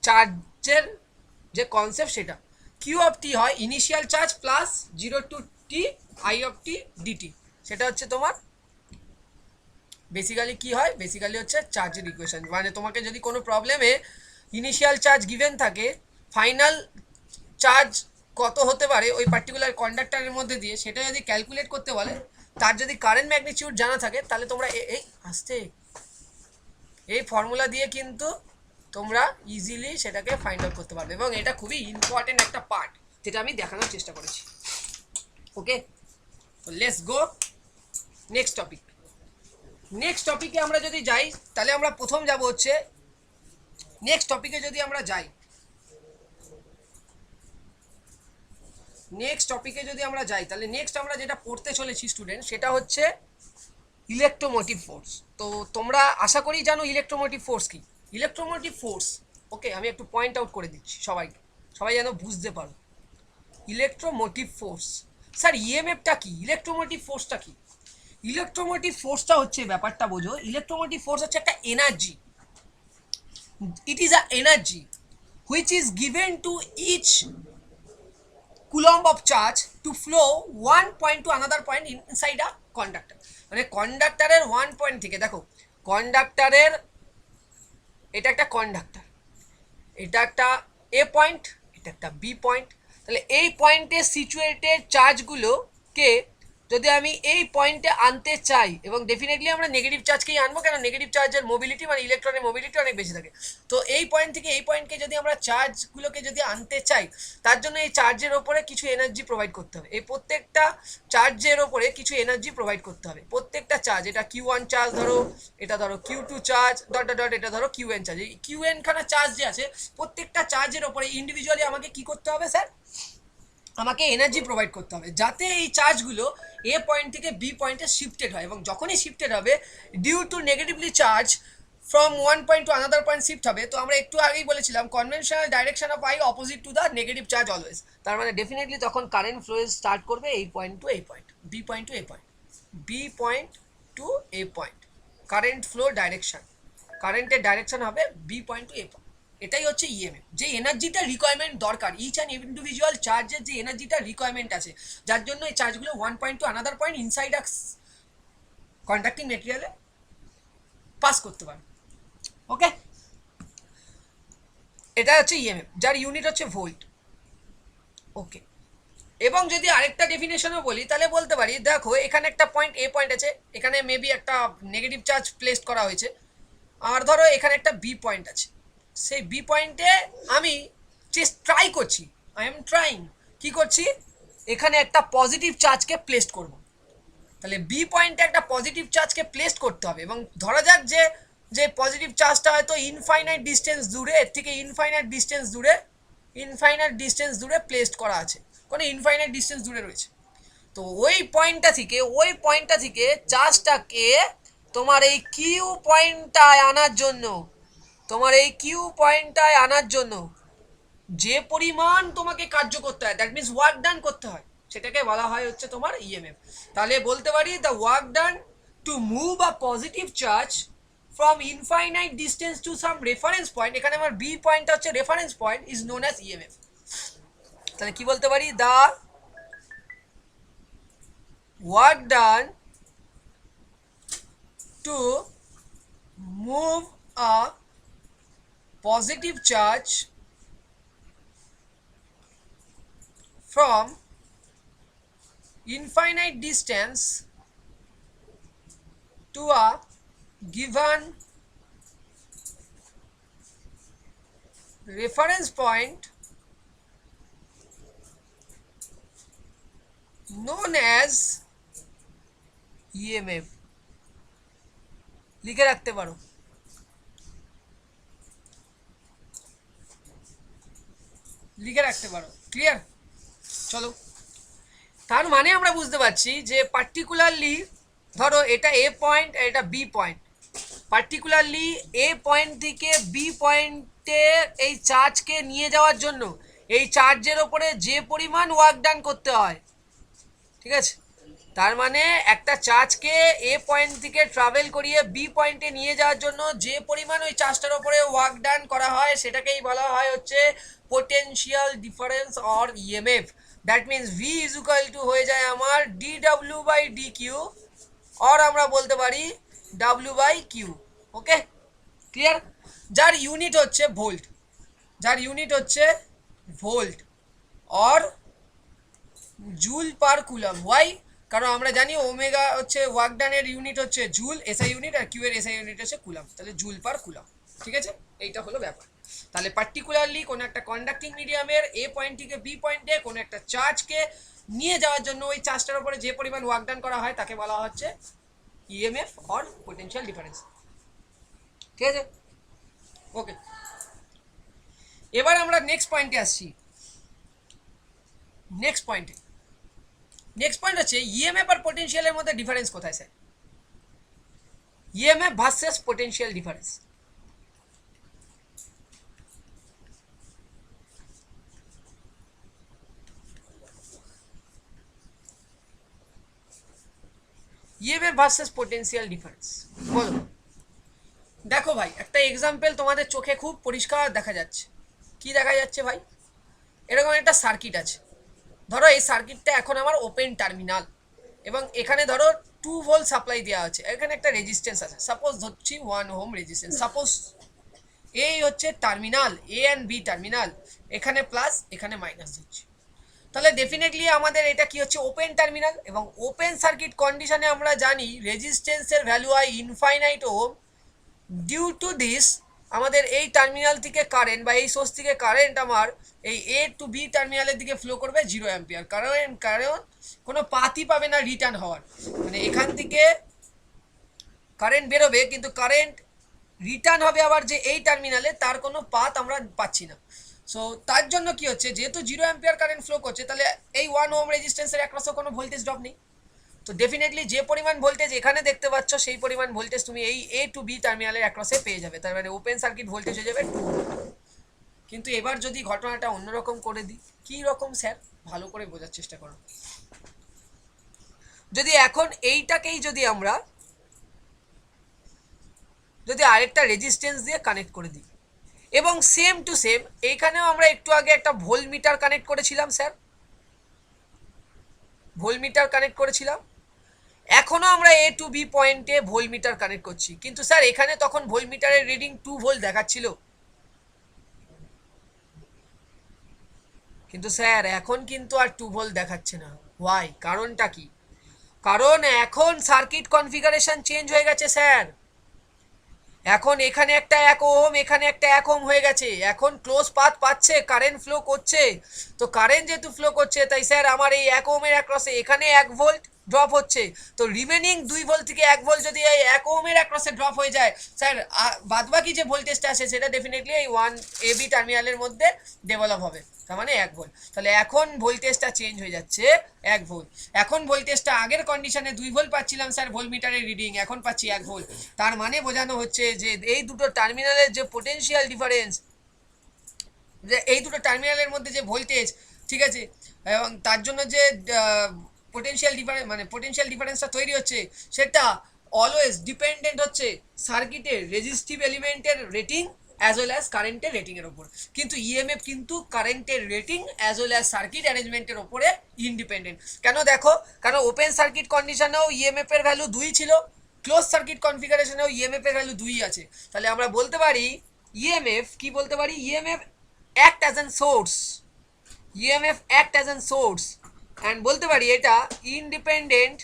চার্জের যে কনসেপ্ট সেটা। কিউ অফ টি হয় initial charge plus 0 to T I of T DT, সেটা হচ্ছে তোমার বেসিক্যালি কি হয়, বেসিক্যালি হচ্ছে চার্জের ইকুয়েশন। মানে তোমাকে যদি কোনো প্রবলেমে ইনিশিয়াল চার্জ গিভেন থাকে, ফাইনাল চার্জ কত হতে পারে ওই পার্টিকুলার কন্ডাক্টরের মধ্যে দিয়ে, সেটা যদি ক্যালকুলেট করতে বলে, তার যদি কারেন্ট ম্যাগনিটিউড জানা থাকে, তাহলে তোমরা এই ফর্মুলা দিয়ে কিন্তু তোমরা ইজিলি সেটাকে ফাইন্ড আউট করতে পারবে। এবং এটা খুবই ইম্পর্টেন্ট একটা পার্ট, যেটা আমি দেখানোর চেষ্টা করেছি। Okay, let's go next topic. Next টপিকে আমরা যদি যাই, তাহলে আমরা প্রথম যাব হচ্ছে নেক্সট টপিকে যদি আমরা যাই, তাহলে নেক্সট আমরা যেটা পড়তে চলেছি স্টুডেন্ট, সেটা হচ্ছে ইলেকট্রোমোটিভ ফোর্স। তো তোমরা আশা করি জানো ইলেকট্রোমোটিভ ফোর্স কি। ইলেকট্রোমোটিভ ফোর্স, ওকে, আমি একটু পয়েন্ট আউট করে দিচ্ছি সবাই যেন বুঝতে পারো। ইলেকট্রোমোটিভ ফোর্স, স্যার ইএমএফটা কি, ইলেকট্রোমোটিভ ফোর্সটা কি? ইলেকট্রোমোটিভ ফোর্সটা হচ্ছে, ব্যাপারটা বোঝো, ইলেকট্রোমোটিভ ফোর্স হচ্ছে একটা energy, it is a energy which is given to each coulomb of charge to flow one point to another point inside a conductor. মানে কন্ডাক্টরের ওয়ান পয়েন্ট থেকে, দেখো কন্ডাক্টরের, এটা একটা কন্ডাক্টর, এটা একটা এ পয়েন্ট, এটা একটা বি পয়েন্ট, তাহলে এই পয়েন্টে সিচুয়েটেড চার্জগুলোকে যদি আমি এই পয়েন্টে আনতে চাই, এবং ডেফিনেটলি আমরা নেগেটিভ চার্জকেই আনবো, কেন নেগেটিভ চার্জের মোবিলিটি মানে ইলেকট্রনের মোবিলিটি অনেক বেশি থাকে। তো এই পয়েন্ট থেকে এই পয়েন্টকে যদি আমরা চার্জগুলোকে যদি আনতে চাই, তার জন্য এই চার্জের ওপরে কিছু এনার্জি প্রোভাইড করতে হবে। এই প্রত্যেকটা চার্জের ওপরে কিছু এনার্জি প্রোভাইড করতে হবে। প্রত্যেকটা চার্জ, এটা Q1 চার্জ ধরো, এটা ধরো Q2 charge, dot dot dot, এটা ধরো Qn চার্জ। এই Qn খানা চার্জ যে আছে, প্রত্যেকটা চার্জের ওপরে ইন্ডিভিজুয়ালি আমাকে কি করতে হবে স্যার? আমাকে এনার্জি প্রোভাইড করতে হবে, যাতে এই চার্জগুলো এ পয়েন্ট থেকে বি পয়েন্টে শিফটেড হয়। এবং যখনই শিফটেড হবে, due to negatively charge from one point to another point shift হবে। তো আমরা একটু আগেই বলেছিলাম conventional direction of I opposite to the negative charge always. তার মানে ডেফিনেটলি তখন কারেন্ট ফ্লো স্টার্ট করবে এই পয়েন্ট টু এই point, B point to A point, B point to A point. Current flow direction, কারেন্টের ডাইরেকশন হবে B point to A point. এটাই হচ্ছে ইএমএফ। যে এনার্জিটা রিকোয়ারমেন্ট দরকার, ইচ অ্যান্ড ইন্ডিভিজুয়াল চার্জের যে এনার্জিটা রিকোয়ারমেন্ট আছে, যার জন্য এই চার্জগুলো one point to another point inside a conducting মেটেরিয়ালে পাস করতে পারে। ওকে, এটা হচ্ছে ইএমএফ, যার ইউনিট হচ্ছে ভোল্ট। ওকে, এবং যদি আরেকটা ডেফিনেশনও বলি, তাহলে বলতে পারি দেখো এখানে একটা পয়েন্ট এ পয়েন্ট আছে, এখানে মেবি একটা নেগেটিভ চার্জ প্লেস করা হয়েছে, আর ধরো এখানে একটা বি পয়েন্ট আছে। সেই বি পয়েন্টে আমি ট্রাই করছি, আই এম ট্রাইং, কি করছি, এখানে একটা পজিটিভ চার্জকে প্লেস করব। তাহলে বি পয়েন্টে একটা পজিটিভ চার্জকে প্লেস করতে হবে, এবং ধরা যাক যে যে পজিটিভ চার্জটা হয়তো ইনফাইনাইট ডিস্টেন্স দূরে, এর থেকে ইনফাইনাইট ডিস্টেন্স দূরে প্লেসড করা আছে, কোনো ইনফাইনাইট ডিস্টেন্স দূরে রয়েছে। তো ওই পয়েন্টটা থেকে চার্জটাকে তোমার এই কিউ পয়েন্টটায় আনার জন্য যে পরিমাণ তোমাকে কার্য করতে হয়, দ্যাট মিনস ওয়ার্ক ডান করতে হয়, সেটাকে বলা হয় হচ্ছে তোমার ইএমএফ। তাহলে বলতে পারি the work done to move a positive charge from infinite distance to some reference point, এখানে আমার বি পয়েন্টটা হচ্ছে reference point, is known as EMF. তাহলে কি বলতে পারি, the work done to move a positive charge from infinite distance to a given reference point known as EMF। লিখে রাখতে পারো। ক্লিয়ার? চলো, তার মানে আমরা বুঝতে পারছি যে পার্টিকুলারলি ধরো এটা এ পয়েন্ট, এটা বি পয়েন্ট, পার্টিকুলারলি এ পয়েন্ট থেকে বি পয়েন্টে এই চার্জকে নিয়ে যাওয়ার জন্য এই চার্জের ওপরে যে পরিমাণ ওয়ার্ক ডান করতে হয়, ঠিক আছে, তার মানে একটা চার্জকে এ পয়েন্ট থেকে ট্রাভেল করিয়ে বি পয়েন্টে নিয়ে যাওয়ার জন্য যে পরিমাণ ওই চার্জটার ওপরে ওয়ার্ক ডান করা হয়, সেটাকেই বলা হয় হচ্ছে potential difference or EMF. That means V is equal to হয়ে যায় আমার DW by D Q, or আমরা বলতে পারি W by Q. Okay, clear? যার ইউনিট হচ্ছে volt or joule per coulomb. Why? কারণ আমরা জানি ওমেগা হচ্ছে ওয়ার্ক ডানের ইউনিট হচ্ছে জুল এসআই ইউনিট, আর কিউ এর এসআই ইউনিট হচ্ছে কুলম, তাহলে জুল পার কুলম। ঠিক আছে, এইটা হলো ব্যাপার। তাহলে পার্টিকুলারলি কোনো একটা কন্ডাক্টিং মিডিয়ামের এ পয়েন্ট থেকে বি পয়েন্টে কোনো একটা চার্জকে নিয়ে যাওয়ার জন্য ওই চার্জটার উপরে যে পরিমাণ ওয়ার্ক ডান করা হয় তাকে বলা হচ্ছে ইএমএফ অর পোটেনশিয়াল ডিফারেন্স। ঠিক আছে, ওকে। এবার আমরা নেক্সট পয়েন্টে আসছি। নেক্সট পয়েন্ট হচ্ছে ইএমএফ আর পোটেনশিয়ালের মধ্যে ডিফারেন্স কোথায় sir? EMF versus potential difference. EMF versus potential difference, বলো। দেখো ভাই, একটা এক্সাম্পল তোমাদের চোখে খুব পরিষ্কার দেখা যাচ্ছে। কি দেখা যাচ্ছে ভাই? এরকম একটা সার্কিট আছে, ধরো এই সার্কিটটা এখন আমার ওপেন টার্মিনাল, এবং এখানে ধরো 2 ভোল্ট সাপ্লাই দেওয়া আছে, এখানে একটা রেজিস্ট্যান্স আছে, সাপোজ ধরছি 1 ওহম রেজিস্ট্যান্স। সাপোজ এই হচ্ছে terminal, A and B terminal, এখানে প্লাস এখানে মাইনাস ধরছি। তাহলে ডেফিনেটলি আমাদের এটা কি হচ্ছে, ওপেন টার্মিনাল, এবং ওপেন সার্কিট কন্ডিশনে আমরা জানি রেজিস্ট্যান্সের ভ্যালু হয় infinite ohm. Due to this আমাদের এই টার্মিনাল থেকে কারেন্ট বা এই সোর্স থেকে কারেন্ট আমার এই এ টু বি টার্মিনালের দিকে ফ্লো করবে 0 অ্যাম্পিয়ার, কারণ কারণ কোনো পাথই পাবে না রিটার্ন হওয়ার, মানে এখান থেকে কারেন্ট বেরোবে কিন্তু কারেন্ট রিটার্ন হবে আবার যে এই টার্মিনালে, তার কোনো পাথ আমরা পাচ্ছি না। সো তার জন্য কি হচ্ছে, যেহেতু 0 অ্যাম্পিয়ার কারেন্ট ফ্লো করছে, তাহলে এই 1 ওহম রেজিস্ট্যান্সের অ্যাক্রসে কোনো ভোল্টেজ ড্রপ নেই। তো ডেফিনেটলি যে পরিমাণ ভোল্টেজ এখানে দেখতে পাচ্ছ সেই পরিমাণ ভোল্টেজ তুমি এই এ টু বি টার্মিনালের অ্যাক্রসে পেয়ে যাবে, তার মানে ওপেন সার্কিট ভোল্টেজ হয়ে যাবে 2। কিন্তু এবার যদি ঘটনাটা অন্যরকম করে দিই, কী রকম স্যার, ভালো করে বোঝার চেষ্টা করো। যদি এখন এইটাকেই যদি আরেকটা রেজিস্ট্যান্স দিয়ে কানেক্ট করে দিই, এবং সেম টু সেম এইখানেও আমরা একটু আগে একটা ভোল্টমিটার কানেক্ট করেছিলাম স্যার, ভোল্টমিটার কানেক্ট করেছিলাম, এখনো আমরা এ টু বি পয়েন্টে ভোল্টমিটার কানেক্ট করছি, কিন্তু স্যার এখানে তখন ভোল্টমিটারের রিডিং 2 ভোল্ট দেখাচ্ছিল, কিন্তু স্যার এখন কিন্তু আর 2 ভোল্ট দেখাচ্ছে না। ওয়াই? কারণটা কি? কারণ এখন সার্কিট কনফিগারেশন চেঞ্জ হয়ে গেছে স্যার। এখন এখানে একটা 1 ওহম, এখানে একটা 1 ওহম হয়ে গেছে, এখন ক্লোজ পাথ পাচ্ছে, কারেন্ট ফ্লো করছে। তো কারেন্ট যেহেতু ফ্লো করছে, তাই স্যার আমার এই 1 ওহমের অ্যাক্রসে এখানে 1 ভোল্ট ড্রপ হচ্ছে। তো রিমেনিং 2 ভোল্ট থেকে 1 ভোল্ট যদি এই 1 ওহমের অ্যাক্রসে ড্রপ হয়ে যায়, স্যার বাদবাকি যে ভোল্টেজটা আছে সেটা ডেফিনেটলি এই 1 AB টার্মিনালের মধ্যে ডেভেলপ হবে, তার মানে 1 ভোল্ট। তাহলে এখন ভোল্টেজটা চেঞ্জ হয়ে যাচ্ছে 1 ভোল্ট। এখন ভোল্টেজটা আগের কন্ডিশনে 2 ভোল্ট পাচ্ছিলাম স্যার ভোল্টমিটারের রিডিং, এখন পাচ্ছি 1 ভোল্ট। তার মানে বোঝানো হচ্ছে যে এই দুটো টার্মিনালের যে পোটেনশিয়াল ডিফারেন্স, যে এই দুটো টার্মিনালের মধ্যে যে ভোল্টেজ, ঠিক আছে, এবং তার জন্য যে পোটেনশিয়াল ডিফারেন্স, মানে পোটেনশিয়াল ডিফারেন্সটা তৈরি হচ্ছে, সেটা অলওয়েজ ডিপেন্ডেন্ট হচ্ছে সার্কিটের রেজিস্টিভ এলিমেন্টের রেটিং অ্যাজ ওয়েল অ্যাজ কারেন্টের রেটিংয়ের ওপর। কিন্তু ইএমএফ কিন্তু কারেন্টের rating as well as circuit অ্যারেঞ্জমেন্টের ওপরে ইন্ডিপেন্ডেন্ট। কেন দেখো, কারণ ওপেন সার্কিট কন্ডিশনেও ইএমএফ এর ভ্যালু 2 ছিল, ক্লোজ সার্কিট কনফিগারেশনেও ইএমএফ এর ভ্যালু 2 আছে। তাহলে আমরা বলতে পারি ইএমএফ, কি বলতে পারি, EMF act as an source, EMF act as an source, and বলতে পারি এটা independent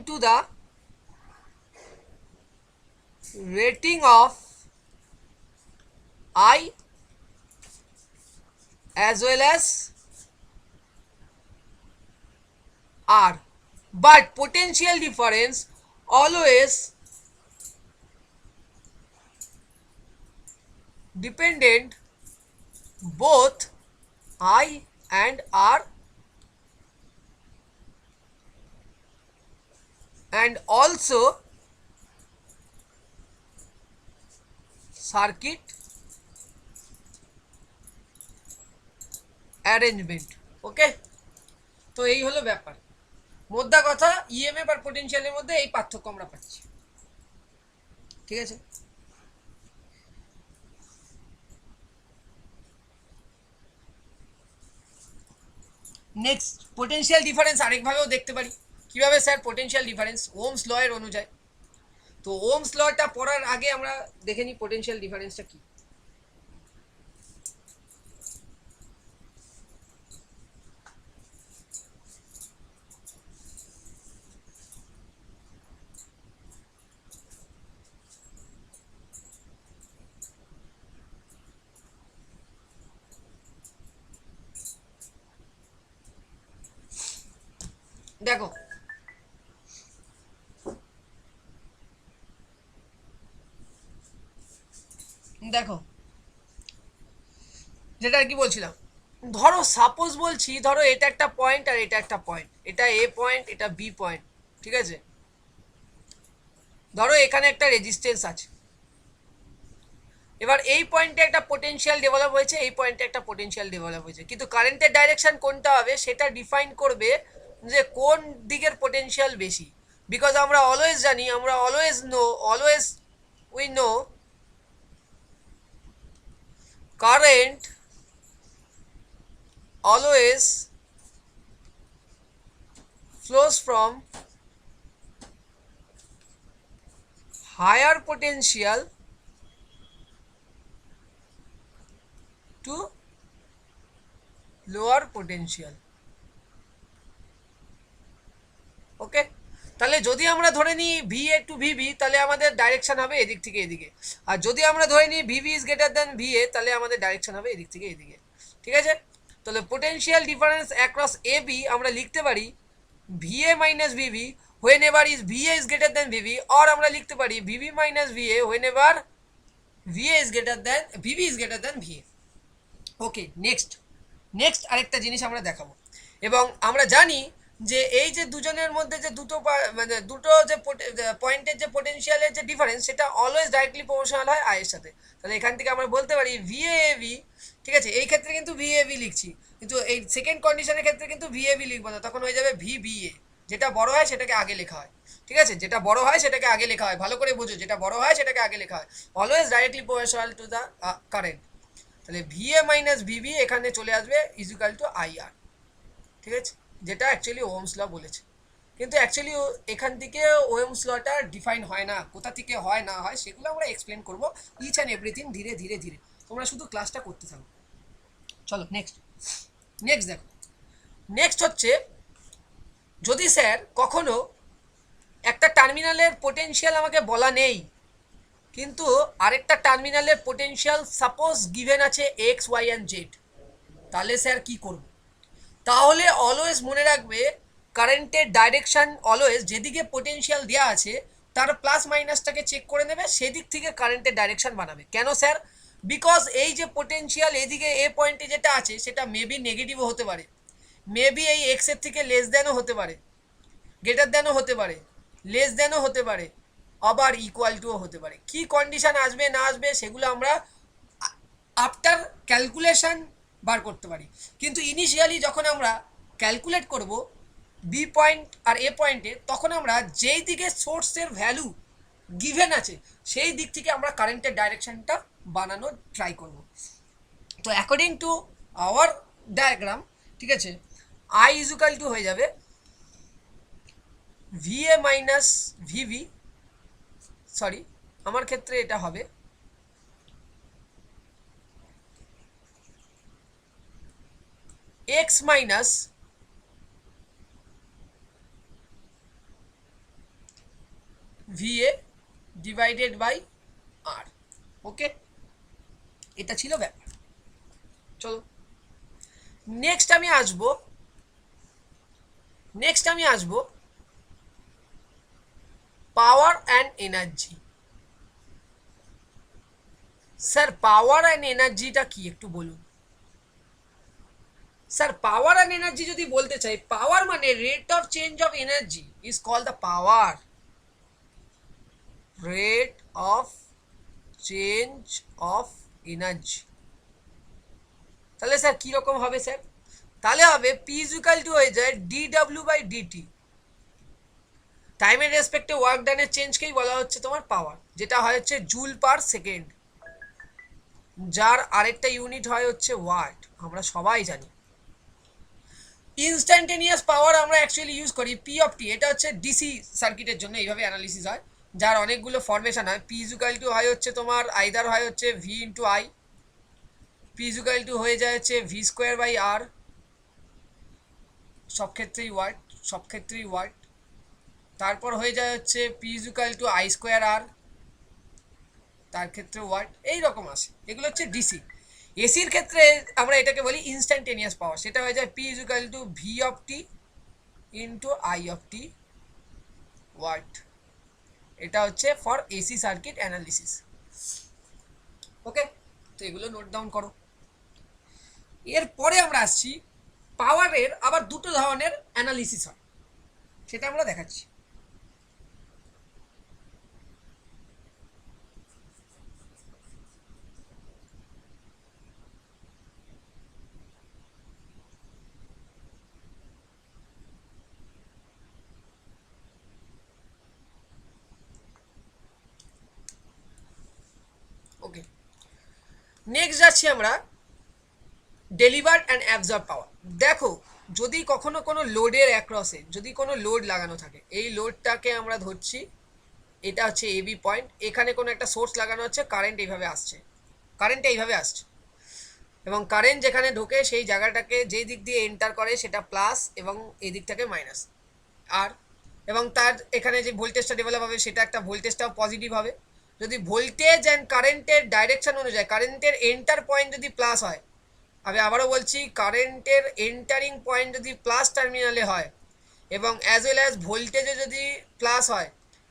to the rating of I as well as R, but potential difference always dependent both I and R, and also circuit arrangement. ওকে, তো এই হলো ব্যাপার, মোদ্দা কথা EMF আর পোটেনশিয়ালের মধ্যে এই পার্থক্য আমরা পাচ্ছি, ঠিক আছে। নেক্সট, পোটেনশিয়াল ডিফারেন্স আরেকভাবেও দেখতে পারি। কিভাবে sir potential difference? Ohm's law এর অনুযায়ী। তো ওমস লটা পড়ার আগে আমরা দেখে নিই পোটেনশিয়াল ডিফারেন্সটা কি। দেখো, দেখো যেটা আর কি বলছিলাম, ধরো সাপোজ বলছি, ধরো এটা একটা পয়েন্ট আর এটা একটা পয়েন্ট, এটা এ পয়েন্ট, এটা বি পয়েন্ট, ঠিক আছে। ধরো এখানে একটা রেজিস্ট্যান্স আছে, এবার এই পয়েন্টে একটা পোটেনশিয়াল ডেভেলপ হয়েছে, এই পয়েন্টে একটা পোটেনশিয়াল ডেভেলপ হয়েছে, কিন্তু কারেন্টের ডাইরেকশন কোনটা হবে সেটা ডিফাইন করবে যে কোন দিকের পোটেনশিয়াল বেশি। বিকজ আমরা অলওয়েজ জানি, আমরা always we know current always flows from higher potential lower potential. Okay, তাহলে যদি আমরা ধরে নিই VA টু VB, তাহলে আমাদের ডাইরেকশন হবে এদিক থেকে এদিকে। আর যদি আমরা ধরে নিই VB is greater than VA, তাহলে আমাদের ডাইরেকশন হবে এদিক থেকে এদিকে। ঠিক আছে, তাহলে পোটেনশিয়াল ডিফারেন্স অ্যাক্রস AB আমরা লিখতে পারি VA minus VB when ever is VA is greater than VB, or আমরা লিখতে পারি VB minus VA when ever VA is greater than VB is greater than VA। Okay, next আরেকটা জিনিস আমরা দেখাবো। এবং আমরা জানি যে এই যে দুজনের মধ্যে যে মানে দুটো যে পয়েন্টের যে পোটেনশিয়ালের যে ডিফারেন্স, সেটা অলওয়েজ ডাইরেক্টলি প্রপোর্শনাল হয় আই এর সাথে। তাহলে এখান থেকে আমরা বলতে পারি VAAV। ঠিক আছে, এই ক্ষেত্রে কিন্তু VAV লিখছি, কিন্তু এই সেকেন্ড কন্ডিশনের ক্ষেত্রে কিন্তু VAV লিখবো না, তখন হয়ে যাবে VBA। যেটা বড় হয় সেটাকে আগে লেখা হয়। ঠিক আছে, যেটা বড় হয় সেটাকে আগে লেখা হয়, ভালো করে বুঝো, যেটা বড় হয় সেটাকে আগে লেখা হয়, always directly proportional to the current. তাহলে VA মাইনাস VB এখানে চলে আসবে ইকুয়াল টু IR। ঠিক আছে, যেটা অ্যাকচুয়ালি ওহমস ল বলেছে, কিন্তু অ্যাকচুয়ালি এখান থেকে ওহমস লটা ডিফাইন হয় না, কোথা থেকে হয় না হয় সেগুলো আমরা এক্সপ্লেন করবো ইচ অ্যান্ড এভরিথিং ধীরে ধীরে ধীরে। তোমরা শুধু ক্লাসটা করতে থাকো। চলো নেক্সট দেখো। নেক্সট হচ্ছে, যদি স্যার কখনো একটা টার্মিনালের পোটেনশিয়াল আমাকে বলা নেই, কিন্তু আরেকটা টার্মিনালের পোটেনশিয়াল সাপোজ গিভেন আছে X, Y অ্যান্ড Z, তাহলে স্যার কি করব? তাহলে অলওয়েজ মনে রাখবে কারেন্টের ডাইরেকশন অলওয়েজ যেদিকে পোটেনশিয়াল দেওয়া আছে তার প্লাস মাইনাসটাকে চেক করে নেবে, সেদিক থেকে কারেন্টের ডাইরেকশন বানাবে। কেন স্যার? বিকজ এই যে পোটেনশিয়াল এদিকে এ পয়েন্টে যেটা আছে সেটা মেবি নেগেটিভও হতে পারে, মেবি এই এক্সের থেকে লেস দ্যানও হতে পারে, গ্রেটার দ্যানও হতে পারে, লেস দ্যানও হতে পারে, আবার ইকুয়াল টুও হতে পারে। কি কন্ডিশন আসবে না আসবে সেগুলো আমরা আফটার ক্যালকুলেশন বার করতে পারি, কিন্তু ইনিশিয়ালি যখন আমরা ক্যালকুলেট করব বি পয়েন্ট আর এ পয়েন্টে, তখন আমরা যেই দিকে সোর্সের ভ্যালু গিভেন আছে সেই দিক থেকে আমরা কারেন্টের ডাইরেকশনটা বানানোর ট্রাই করব। তো অ্যাকর্ডিং টু আওয়ার ডায়াগ্রাম, ঠিক আছে, আই ইজুকাল টু হয়ে যাবে VA মাইনাস VB, সরি আমার ক্ষেত্রে এটা হবে X minus VA divided by R। Okay, এটা ছিল ব্যাপার। চলো নেক্সট আমি আসবো power and energy. Sir power and এনার্জিটা কি একটু বলুন। স্যার পাওয়ার অ্যান্ড এনার্জি যদি বলতে চাই, পাওয়ার মানে rate of change of energy is called the power, rate of change of energy. তাহলে স্যার কীরকম হবে স্যার? তাহলে হবে P ইকুয়াল টু হয়ে যায় dW বাই DT। টাইমের রেসপেক্টে ওয়ার্ক ডানের চেঞ্জকেই বলা হচ্ছে তোমার পাওয়ার, যেটা হয় হচ্ছে জুল পার সেকেন্ড, যার আরেকটা ইউনিট হয় হচ্ছে ওয়াট, আমরা সবাই জানি। ইনস্ট্যান্টেনিয়াস পাওয়ার আমরা অ্যাকচুয়ালি ইউজ করি P অফ T, এটা হচ্ছে ডিসি সার্কিটের জন্য এইভাবে অ্যানালিসিস হয়, যার অনেকগুলো ফরমেশন হয়। P ইকুয়াল টু হয় হচ্ছে তোমার আইদার হয় হচ্ছে V into I, P equal to হয়ে যায় হচ্ছে V স্কোয়ার বাই R, সব ক্ষেত্রেই ওয়াট, তারপর হয়ে যায় হচ্ছে P equal two I square R, তার ক্ষেত্রে ওয়াট, এইরকম আসে। এগুলো হচ্ছে ডিসি। এসির ক্ষেত্রে আমরা এটাকে বলি ইনস্ট্যান্টেনিয়াস পাওয়ার, সেটা হয়ে যায় P equal to V of T into I of T watt. এটা হচ্ছে for AC circuit analysis. Okay, তো এগুলো নোট ডাউন করো। এরপরে আমরা আসছি পাওয়ারের আবার দুটো ধরনের অ্যানালিসিস হয়, সেটা আমরা দেখাচ্ছি। ওকে, নেক্সট যাচ্ছি আমরা ডেলিভার্ড অ্যান্ড অ্যাবজর্ব পাওয়ার। দেখো, যদি কখনো কোনো লোডের অ্যাক্রসে যদি কোনো লোড লাগানো থাকে, এই লোডটাকে আমরা ধরছি, এটা হচ্ছে এবি পয়েন্ট, এখানে কোনো একটা সোর্স লাগানো হচ্ছে, কারেন্ট এইভাবে আসছে, এবং কারেন্ট যেখানে ঢোকে সেই জায়গাটাকে যেই দিক দিয়ে এন্টার করে সেটা প্লাস এবং এই দিকটাকে মাইনাস। আর এবং তার এখানে যে ভোল্টেজটা ডেভেলপ হবে সেটা একটা ভোল্টেজটাও পজিটিভ হবে। যদি ভোল্টেজ অ্যান্ড কারেন্টের ডাইরেকশন অনুযায়ী কারেন্টের এন্টার পয়েন্ট যদি প্লাস হয়, আমি আবারও বলছি, কারেন্টের এন্টারিং পয়েন্ট যদি প্লাস টার্মিনালে হয় এবং অ্যাজ ওয়েল অ্যাজ ভোল্টেজও যদি প্লাস হয়,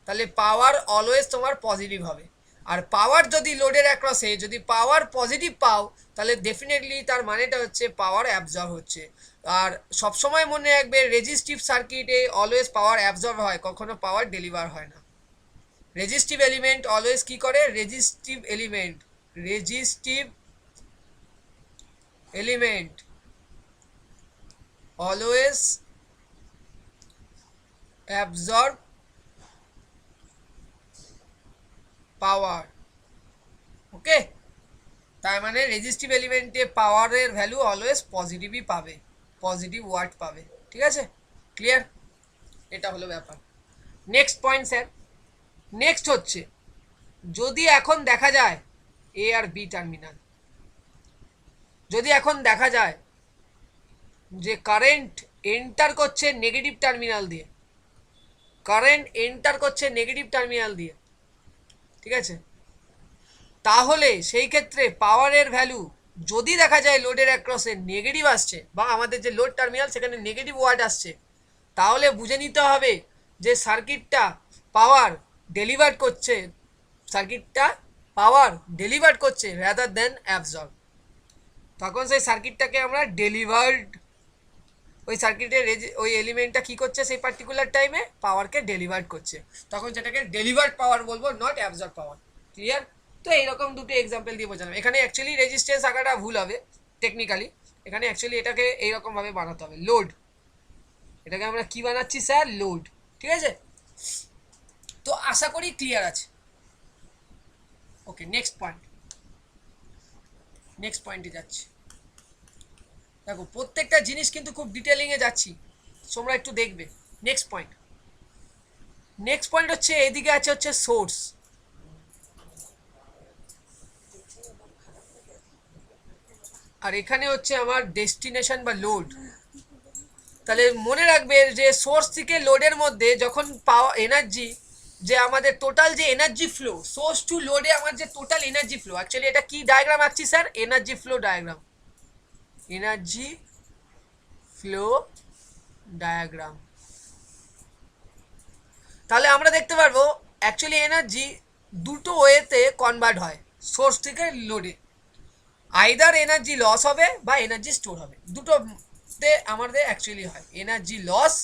তাহলে পাওয়ার অলওয়েজ তোমার পজিটিভ হবে। আর পাওয়ার যদি লোডের অ্যাক্রসে যদি পাওয়ার পজিটিভ পাও, তাহলে ডেফিনেটলি তার মানেটা হচ্ছে পাওয়ার অ্যাবজর্ব হচ্ছে। আর সবসময় মনে রাখবে রেজিস্টিভ সার্কিটে অলওয়েজ পাওয়ার অ্যাবজর্ব হয়, কখনো পাওয়ার ডেলিভার হয় না। রেজিস্টিভ এলিমেন্ট অলওয়েজ কি করে, রেজিস্টিভ এলিমেন্ট অলওয়েজ অ্যাবজর্ব পাওয়ার। ওকে, তার মানে রেজিস্টিভ এলিমেন্টে পাওয়ারের ভ্যালু অলওয়েজ পজিটিভই পাবে, পজিটিভ ওয়াট পাবে। ঠিক আছে, ক্লিয়ার? এটা হলো ব্যাপার। নেক্সট পয়েন্ট স্যার, নেক্সট হচ্ছে যদি এখন দেখা যায় এ আর বি টার্মিনাল, যদি এখন দেখা যায় যে কারেন্ট এন্টার করছে নেগেটিভ টার্মিনাল দিয়ে, কারেন্ট এন্টার করছে নেগেটিভ টার্মিনাল দিয়ে, ঠিক আছে, তাহলে সেই ক্ষেত্রে পাওয়ারের ভ্যালু যদি দেখা যায় লোডের অ্যাক্রসে নেগেটিভ আসছে বা আমাদের যে লোড টার্মিনাল সেখানে নেগেটিভ ওয়াট আসছে, তাহলে বুঝে নিতে হবে যে সার্কিটটা পাওয়ার ডেলিভার করছে, সার্কিটটা পাওয়ার ডেলিভার করছে রাদার দেন অ্যাবজর্ব। তখন সেই সার্কিটটাকে আমরা ডেলিভার্ড, ওই সার্কিটের ওই এলিমেন্টটা কী করছে সেই পার্টিকুলার টাইমে পাওয়ারকে ডেলিভার করছে, তখন সেটাকে ডেলিভার্ড পাওয়ার বলবো, নট অ্যাবজর্ব পাওয়ার। ক্লিয়ার? তো এইরকম দুটো এক্সাম্পল দিয়ে বোঝানো। এখানে অ্যাকচুয়ালি রেজিস্ট্যান্স আঁকাটা ভুল হবে টেকনিক্যালি, এখানে অ্যাকচুয়ালি এটাকে এইরকমভাবে বানাতে হবে, লোড। এটাকে আমরা কি বানাচ্ছি স্যার, লোড। ঠিক আছে, তো আশা করি ক্লিয়ার আছে। ওকে, নেক্সট পয়েন্টে যাচ্ছি। দেখো প্রত্যেকটা জিনিস কিন্তু খুব ডিটেলিংয়ে যাচ্ছি, তোমরা একটু দেখবে। নেক্সট পয়েন্ট হচ্ছে এদিকে আছে হচ্ছে সোর্স, আর এখানে হচ্ছে আমার ডেস্টিনেশন বা লোড। তাহলে মনে রাখবে যে সোর্স থেকে লোডের মধ্যে যখন পাওয়ার এনার্জি, যে আমাদের টোটাল যে এনার্জি ফ্লো, সোর্স টু লোডে আমার যে টোটাল এনার্জি ফ্লো, অ্যাকচুয়ালি এটা কি ডায়াগ্রাম আঁকছি sir, energy flow diagram, energy flow diagram. তাহলে আমরা দেখতে পারবো অ্যাকচুয়ালি এনার্জি দুটো ওয়েতে কনভার্ট হয় সোর্স থেকে লোডে, আইদার এনার্জি লস হবে বা এনার্জি স্টোর হবে, দুটোতে আমাদের অ্যাকচুয়ালি হয় এনার্জি লস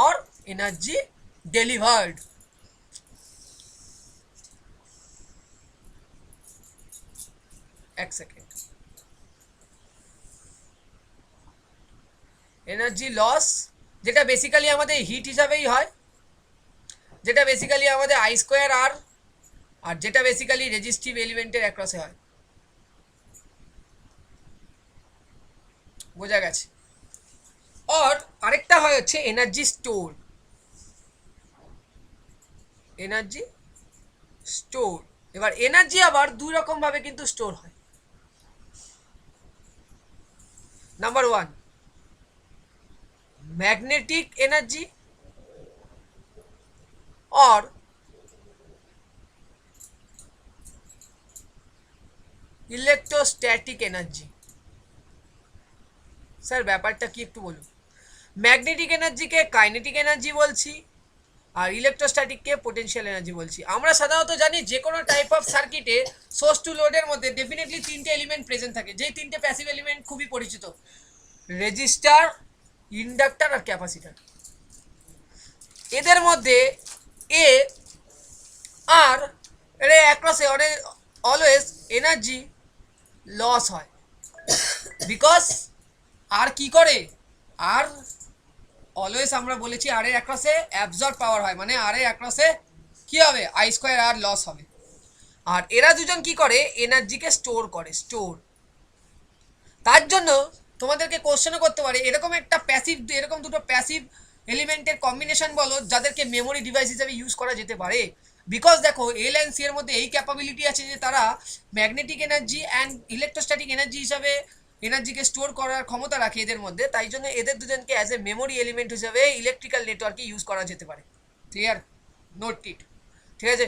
আর এনার্জি ডেলিভার্ড। এক সেকেন্ড, এনার্জি লস যেটা বেসিক্যালি আমাদের হিট হিসাবেই হয়, যেটা বেসিক্যালি আমাদের আই স্কোয়ার আর, আর যেটা বেসিক্যালি রেজিস্টিভ এলিমেন্টের অ্যাক্রসে হয়। বোঝা গেছে? আর আরেকটা হয় হচ্ছে এনার্জি স্টোর, এনার্জি স্টোর। এবার এনার্জি আবার দুই রকম ভাবে কিন্তু স্টোর হয়। নাম্বার ওয়ান, ম্যাগনেটিক এনার্জি और ইলেকট্রোস্ট্যাটিক এনার্জি। স্যার ব্যাপারটা কি একটু বলুন। ম্যাগনেটিক এনার্জিকে কাইনেটিক এনার্জি বলছি আর ইলেকট্রোস্ট্যাটিককে পোটেনশিয়াল এনার্জি বলছি। আমরা সাধারণত জানি যে কোনো টাইপ অফ সার্কিটে সোর্স টু লোডের মধ্যে ডেফিনেটলি তিনটে এলিমেন্ট প্রেজেন্ট থাকে, যেই তিনটে প্যাসিভ এলিমেন্ট খুবই পরিচিত, রেজিস্টার, ইন্ডাক্টর আর ক্যাপাসিটার। এদের মধ্যে এ আর এর অ্যাক্রসে অলওয়েজ এনার্জি লস হয়, বিকজ আর কি করে, আর অলওয়েজ আমরা বলেছি আর এর অ্যাক্রসে অ্যাবজর্ব পাওয়ার হয়, মানে আর এর অ্যাক্রসে কি হবে, আই স্কোয়ার আর লস হবে। আর এরা দুজন কি করে, এনার্জিকে স্টোর করে, স্টোর। তার জন্য তোমাদেরকে কোশ্চেনও করতে পারে এরকম একটা প্যাসিভ, এরকম দুটো প্যাসিভ এলিমেন্টের কম্বিনেশন বলো যাদেরকে মেমোরি ডিভাইস হিসেবে ইউজ করা যেতে পারে। বিকজ দেখো এল অ্যান্ড সি এর মধ্যে এই ক্যাপাবিলিটি আছে যে তারা magnetic energy and electrostatic energy হিসাবে এনার্জিকে স্টোর করার ক্ষমতা রাখে এদের মধ্যে, তাই জন্য এদের দুজনকে অ্যাজ এ মেমোরি এলিমেন্ট হিসাবে ইলেকট্রিক্যাল নেটওয়ার্কে ইউজ করা যেতে পারে। ক্লিয়ার? নোট ইট, ঠিক আছে,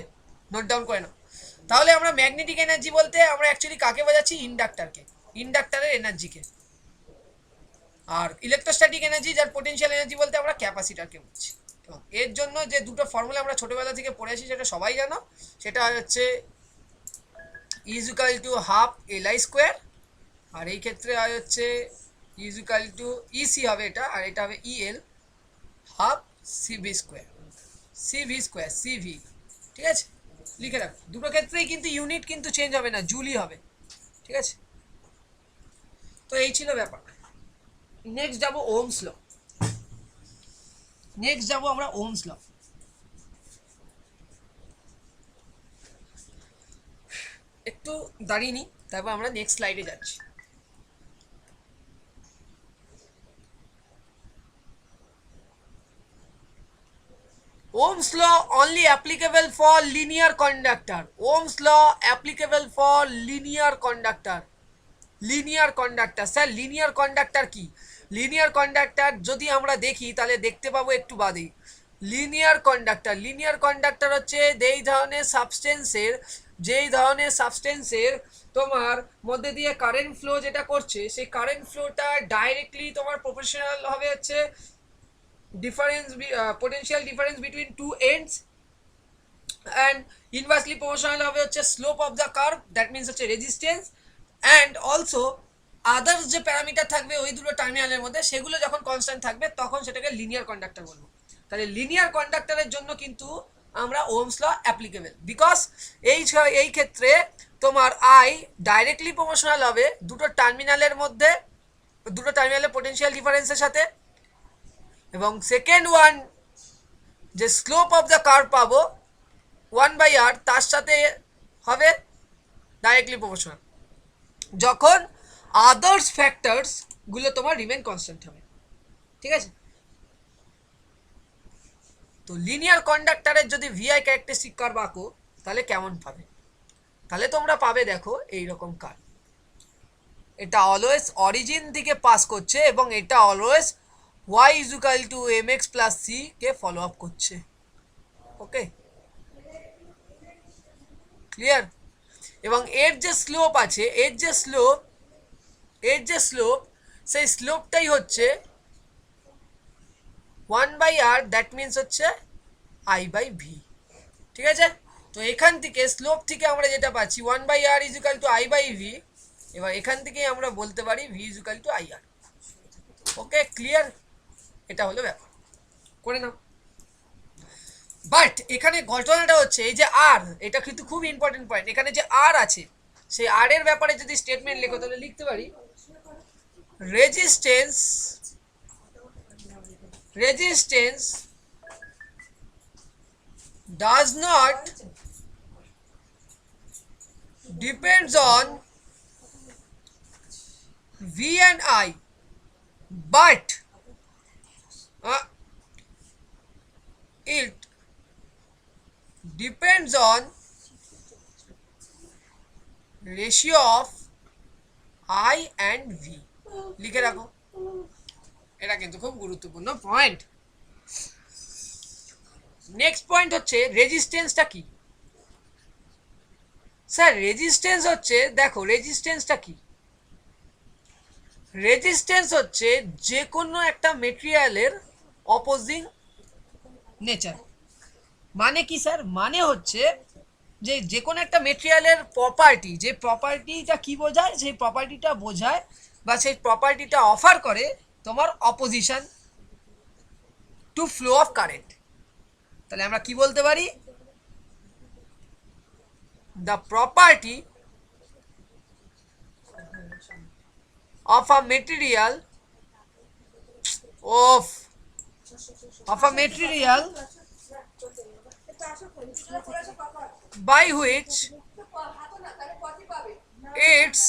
নোট ডাউন করে নাও। তাহলে আমরা ম্যাগনেটিক এনার্জি বলতে আমরা অ্যাকচুয়ালি কাকে বোঝাচ্ছি? ইন্ডাক্টরকে, ইন্ডাক্টরের এনার্জিকে। আর ইলেকট্রোস্ট্যাটিক এনার্জি যার পোটেনশিয়াল এনার্জি বলতে আমরা ক্যাপাসিটারকে বুঝছি। এবং এর জন্য যে দুটো ফর্মুলা আমরা ছোটোবেলা থেকে পড়েছি সেটা সবাই জানো, সেটা হচ্ছে is equal to half L I square, আর এই ক্ষেত্রে হচ্ছে ইজ ইকাল টু ইসি হবে এটা, আর এটা হবে El half CV square, CV square CV, ঠিক আছে, লিখে রাখো। দুটো ক্ষেত্রেই কিন্তু ইউনিট কিন্তু চেঞ্জ হবে না, জুলই হবে, ঠিক আছে। তো এই ছিল ব্যাপার। নেক্সট যাবো ওহমস ল, নেক্সট যাবো আমরা ওহমস ল। একটু দাঁড়িয়ে নিই, তারপর আমরা নেক্সট স্লাইডে যাচ্ছি। Ohm's law only applicable for linear conductor. Ohm's law applicable for linear conductor. Linear conductor, sir linear conductor কি? লিনিয়ার কন্ডাক্টর যদি আমরা দেখি তাহলে দেখতে পাবো একটু বাদেই। লিনিয়ার কন্ডাক্টর হচ্ছে যেই ধরনের সাবস্টেন্সের তোমার মধ্যে দিয়ে কারেন্ট ফ্লো যেটা করছে, সেই কারেন্ট ফ্লোটা ডাইরেক্টলি তোমার প্রপোর্শনাল হবে হচ্ছে difference potential difference between two ends, and inversely proportional হবে হচ্ছে slope of the curve, that means হচ্ছে resistance, and also আদার্স যে প্যারামিটার থাকবে ওই দুটো টার্মিনালের মধ্যে, সেগুলো যখন কনস্ট্যান্ট থাকবে তখন সেটাকে লিনিয়ার কন্ডাক্টর বলবো। তাহলে লিনিয়ার কন্ডাক্টরের জন্য কিন্তু আমরা ওহমস ল অ্যাপ্লিকেবল, বিকজ এই ক্ষেত্রে তোমার আই ডাইরেক্টলি প্রপোর্শনাল হবে দুটো টার্মিনালের মধ্যে, দুটো টার্মিনালের পোটেনশিয়াল ডিফারেন্সের সাথে, এবং সেকেন্ড ওয়ান যে স্লোপ অফ দ্য কার্ভ পাবো 1/r তার সাথে হবে ডাইরেক্টলি প্রপোর্শনাল, যখন আদার্স ফ্যাক্টরস গুলো তোমার রিমেন কনস্ট্যান্ট হবে, ঠিক আছে। তো লিনিয়ার কন্ডাক্টরের যদি ভিআই ক্যারেক্টারিস্টিক কার্ভ আঁকো তাহলে কেমন পাবে? তাহলে তোমরা পাবে দেখো এইরকম কার্ভ, এটা অলওয়েজ অরিজিন থেকে পাস করছে এবং এটা always y is equal to mx plus c K follow up করছে, ওকে, ক্লিয়ার? এবং এর যে স্লোপ আছে, এর যে স্লোপ সেই স্লোপটাই হচ্ছে 1/r, দ্যাট মিনস হচ্ছে i/v, ঠিক আছে। তো এখান থেকে স্লোপ থেকে আমরা যেটা পাচ্ছি 1/r is equal to i/v, এবার এখান থেকেই আমরা বলতে পারি v is equal to ir, okay, clear? এটা হলো ব্যাপার, করে নাও। বাট এখানে ঘটনাটা হচ্ছে এই যে আর, এটা কিন্তু খুব ইম্পর্টেন্ট পয়েন্ট, এখানে যে আর আছে সেই আর এর ব্যাপারে যদি স্টেটমেন্ট লেখো তাহলে লিখতে পারি resistance does not depends on V and I, but it depends on ratio of I and V, লিখে রাখো, এটা কিন্তু খুব গুরুত্বপূর্ণ পয়েন্ট। নেক্সট পয়েন্ট হচ্ছে রেজিস্ট্যান্সটা কি? স্যার রেজিস্ট্যান্স হচ্ছে, দেখো রেজিস্ট্যান্সটা কি? রেজিস্ট্যান্স হচ্ছে যে কোনো একটা মেটেরিয়ালের অপোজিং নেচার। মানে কি স্যার? মানে হচ্ছে যে কোনো একটা মেটেরিয়ালের প্রপার্টি, যে প্রপার্টিটা কি বোঝায়, সেই প্রপার্টিটা বোঝায় বা সেই প্রপার্টিটা অফার করে তোমার opposition two flow of current. তাহলে আমরা কি বলতে পারি? The property of a material by which its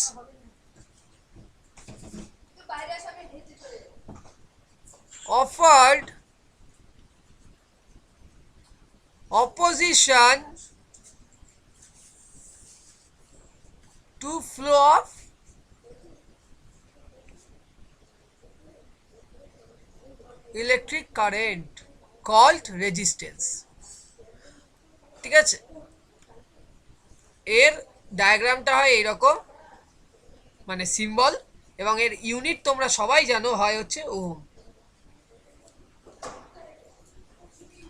opposition to flow of electric current called resistance. ঠিক আছে, এর ডায়াগ্রামটা হয় এইরকম, মানে সিম্বল, এবং এর ইউনিট তোমরা সবাই জানো হয় হচ্ছে ওহম।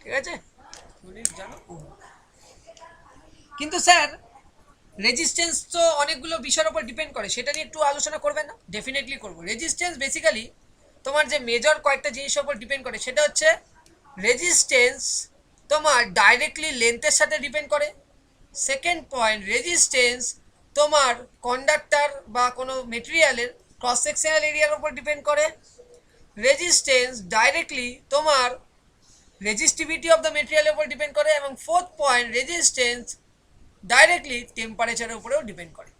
ঠিক আছে, ইউনিট জানো ওহম। কিন্তু স্যার রেজিস্ট্যান্স তো অনেকগুলো বিষয়ের উপর ডিপেন্ড করে, সেটা নিয়ে একটু আলোচনা করবেন না? ডেফিনেটলি করবো। রেজিস্ট্যান্স বেসিক্যালি তোমার যে মেজর কয়েকটা জিনিসের উপর ডিপেন্ড করে, সেটা হচ্ছে রেজিস্ট্যান্স তোমার ডাইরেক্টলি লেন্থের সাথে ডিপেন্ড করে। সেকেন্ড পয়েন্ট, রেজিস্ট্যান্স তোমার কন্ডাক্টর বা কোনো মেটেরিয়ালের ক্রস সেকশনাল এরিয়ার উপর ডিপেন্ড করে। রেজিস্ট্যান্স ডাইরেক্টলি তোমার রেজিস্টিভিটি অফ দ্য মেটেরিয়ালের উপর ডিপেন্ড করে। এবং ফোর্থ পয়েন্ট, রেজিস্ট্যান্স ডাইরেক্টলি টেম্পারেচারের উপরেও ডিপেন্ড করে।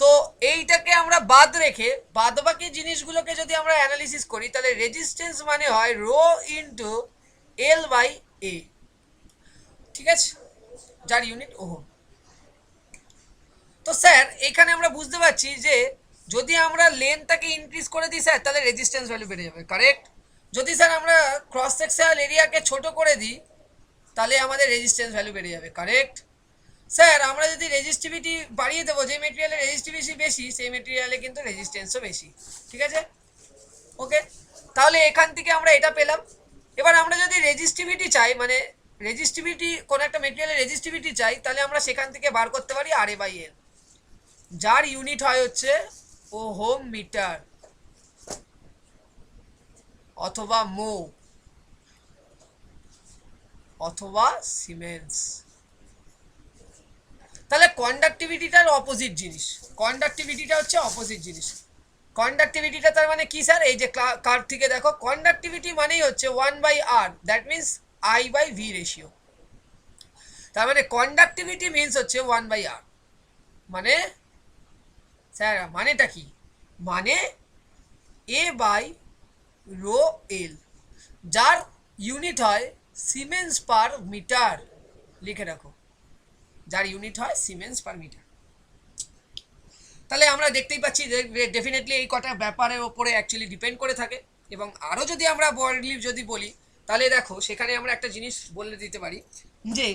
তো এইটাকে আমরা বাদ রেখে বাদ বাকি জিনিসগুলোকে যদি আমরা অ্যানালিসিস করি, তাহলে রেজিস্ট্যান্স মানে হয় রো ইন্টু এল বাই এ। ঠিক আছে, যার ইউনিট ওহম। তো স্যার এখানে আমরা বুঝতে পারছি যে যদি আমরা লেন্থটাকে ইনক্রিজ করে দিই স্যার, তাহলে রেজিস্ট্যান্স ভ্যালু বেড়ে যাবে, কারেক্ট? যদি স্যার আমরা ক্রস সেকশনাল এরিয়াকে ছোট করে দিই, তাহলে আমাদের রেজিস্ট্যান্স ভ্যালু বেড়ে যাবে, কারেক্ট? স্যার আমরা যদি রেজিস্টিভিটি বাড়িয়ে দেবো, যে মেটেরিয়ালের রেজিস্টিভিটি বেশি সেই মেটেরিয়ালে কিন্তু রেজিস্ট্যান্সও বেশি। ঠিক আছে, ওকে, তাহলে এখান থেকে আমরা এটা পেলাম। এবার আমরা যদি রেজিস্টিভিটি চাই, মানে রেজিস্টিভিটি কোনো একটা মেটেরিয়ালের রেজিস্টিভিটি চাই, তাহলে আমরা সেখান থেকে বার করতে পারি আর এ বাই এল, যার ইউনিট হয় হচ্ছে ওহম মিটার অথবা মো অথবা সিমেন্স। তাহলে কন্ডাক্টিভিটিটার অপোজিট জিনিস, কন্ডাক্টিভিটিটা হচ্ছে অপোজিট জিনিস। কন্ডাক্টিভিটিটা তার মানে কি স্যার? এই যে কার্ভ থেকে দেখো, কন্ডাক্টিভিটি মানেই হচ্ছে 1/r, that means I/V ratio. তার মানে কন্ডাক্টিভিটি মিনস হচ্ছে 1/r। মানে স্যার মানেটা কি? মানে A বাই রো এল, যার ইউনিট হয় সিমেন্স পার মিটার। লিখে রাখো, যার ইউনিট হয় সিমেন্স পার মিটার। তাহলে আমরা দেখতেই পাচ্ছি যে ডেফিনেটলি এই কটা ব্যাপারের ওপরে অ্যাকচুয়ালি ডিপেন্ড করে থাকে। এবং আরও যদি আমরা বডলি যদি বলি, তাহলে দেখো সেখানে আমরা একটা জিনিস বলে দিতে পারি, যে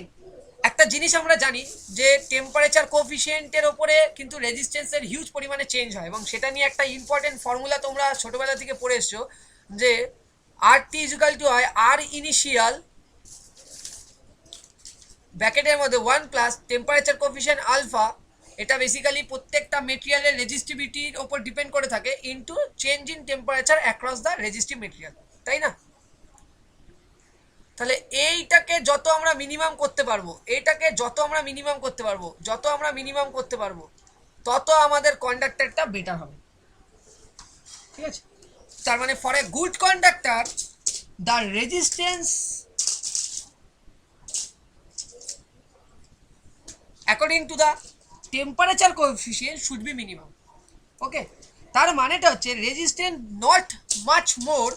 একটা জিনিস আমরা জানি যে টেম্পারেচার কোফিশিয়েন্টের ওপরে কিন্তু রেজিস্ট্যান্সের হিউজ পরিমাণে চেঞ্জ হয়। এবং সেটা নিয়ে একটা ইম্পর্টেন্ট ফর্মুলা তোমরা ছোটোবেলা থেকে পড়ে এসছো, যে RT = হয় আর ইনিশিয়াল ব্র্যাকেটের মধ্যে 1 প্লাস টেম্পারেচার কোফিশিয়েন্ট আলফা। এটা বেসিক্যালি প্রত্যেকটা মেটেরিয়ালের রেজিস্টিভিটির ওপর ডিপেন্ড করে থাকে, into change in temperature across the resistive material, তাই না? তাহলে এইটাকে যত আমরা মিনিমাম করতে পারবো, এইটাকে যত আমরা মিনিমাম করতে পারবো, যত আমরা মিনিমাম করতে পারবো, তত আমাদের কন্ডাক্টরটা বেটার হবে। ঠিক আছে, তার মানে for a good conductor the resistance according to the temperature coefficient should be minimum. Okay, তার মানেটা হচ্ছে resistance not much more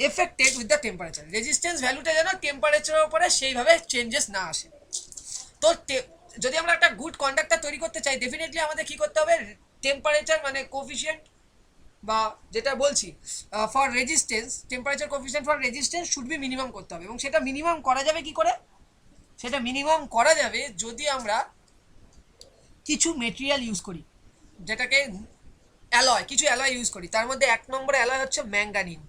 affected with the temperature. Resistance ভ্যালুটা যেন টেম্পারেচারের উপরে সেইভাবে চেঞ্জেস না আসে। তো যদি আমরা একটা গুড কন্ডাক্টর তৈরি করতে চাই, ডেফিনেটলি আমাদের কী করতে হবে? টেম্পারেচার মানে কোফিশিয়েন্ট, বা যেটা বলছি for resistance, temperature coefficient for resistance should be minimum করতে হবে। এবং সেটা মিনিমাম করা যাবে কি করে? সেটা মিনিমাম করা যাবে যদি আমরা কিছু মেটেরিয়াল ইউজ করি, যেটাকে অ্যালয়, কিছু অ্যালয় ইউজ করি। তার মধ্যে 1 নম্বর অ্যালয় হচ্ছে ম্যাঙ্গানিন,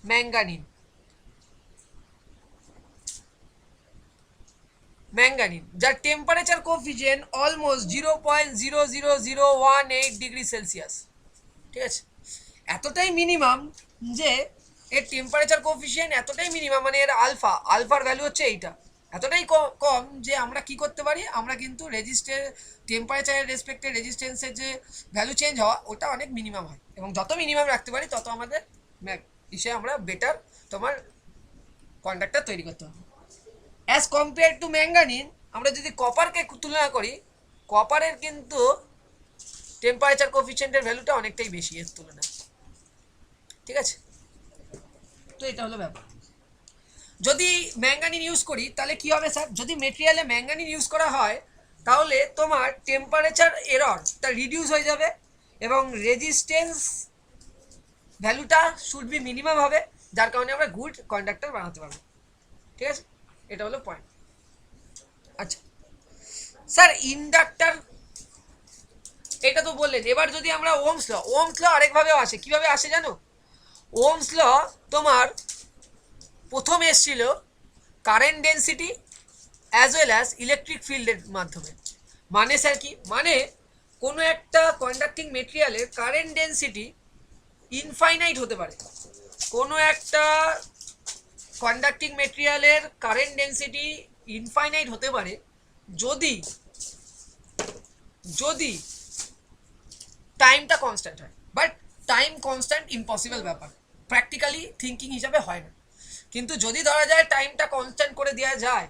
ম্যাঙ্গানিন। ম্যাঙ্গানিন যার temperature coefficient almost 0.00018 degree Celsius. ঠিক আছে, এতটাই মিনিমাম যে এর টেম্পারেচার কোফিশিয়েন্ট এতটাই মিনিমাম, মানে এর আলফার ভ্যালু হচ্ছে এইটা, এতটাই কম যে আমরা কি করতে পারি, আমরা কিন্তু টেম্পারেচারের রেসপেক্টে রেজিস্ট্যান্সের যে ভ্যালু চেঞ্জ হওয়া, ওটা অনেক মিনিমাম হয়। এবং যত মিনিমাম রাখতে পারি, তত আমাদের আমরা বেটার তোমার কন্ডাক্টর তৈরি করতে হবে। অ্যাজ কম্পেয়ার টু ম্যাঙ্গানিন, আমরা যদি কপারকে তুলনা করি, কপারের কিন্তু টেম্পারেচার কোফিশিয়েন্টের ভ্যালুটা অনেকটাই বেশি এর তুলনায়। ঠিক আছে, তো এটা হলো ব্যাপার। যদি ম্যাঙ্গানিন ইউজ করি তাহলে কি হবে স্যার, যদি মেটেরিয়ালে ম্যাঙ্গানিন ইউজ করা হয় তাহলে তোমার টেম্পারেচার এররটা রিডিউস হয়ে যাবে এবং রেজিস্ট্যান্স ভ্যালুটা শুড বি মিনিমাম হবে, যার কারণে আমরা গুড কন্ডাক্টর বানাতে পারবো। ঠিক আছে, এটা হলো পয়েন্ট। আচ্ছা স্যার ইন্ডাক্টর এটা তো বললেন, এবার যদি আমরা ওমস ল আরেকভাবেও আসে, কিভাবে আসে জানো? ওমস ল তোমার প্রথম এসছিল current density as well as electric ফিল্ডের মাধ্যমে। মানে স্যার কি, মানে কোনো একটা কন্ডাক্টিং মেটেরিয়ালের কারেন্ট ডেন্সিটি ইনফাইনাইট হতে পারে, কোনো একটা কন্ডাক্টিং মেটেরিয়ালের কারেন্ট ডেন্সিটি ইনফাইনাইট হতে পারে যদি যদি টাইমটা কনস্ট্যান্ট হয়। বাট টাইম কনস্ট্যান্ট ইম্পসিবল ব্যাপার, প্র্যাকটিক্যালি থিঙ্কিং হিসাবে হয় না। কিন্তু যদি ধরা যায় টাইমটা কনস্ট্যান্ট করে দেওয়া যায়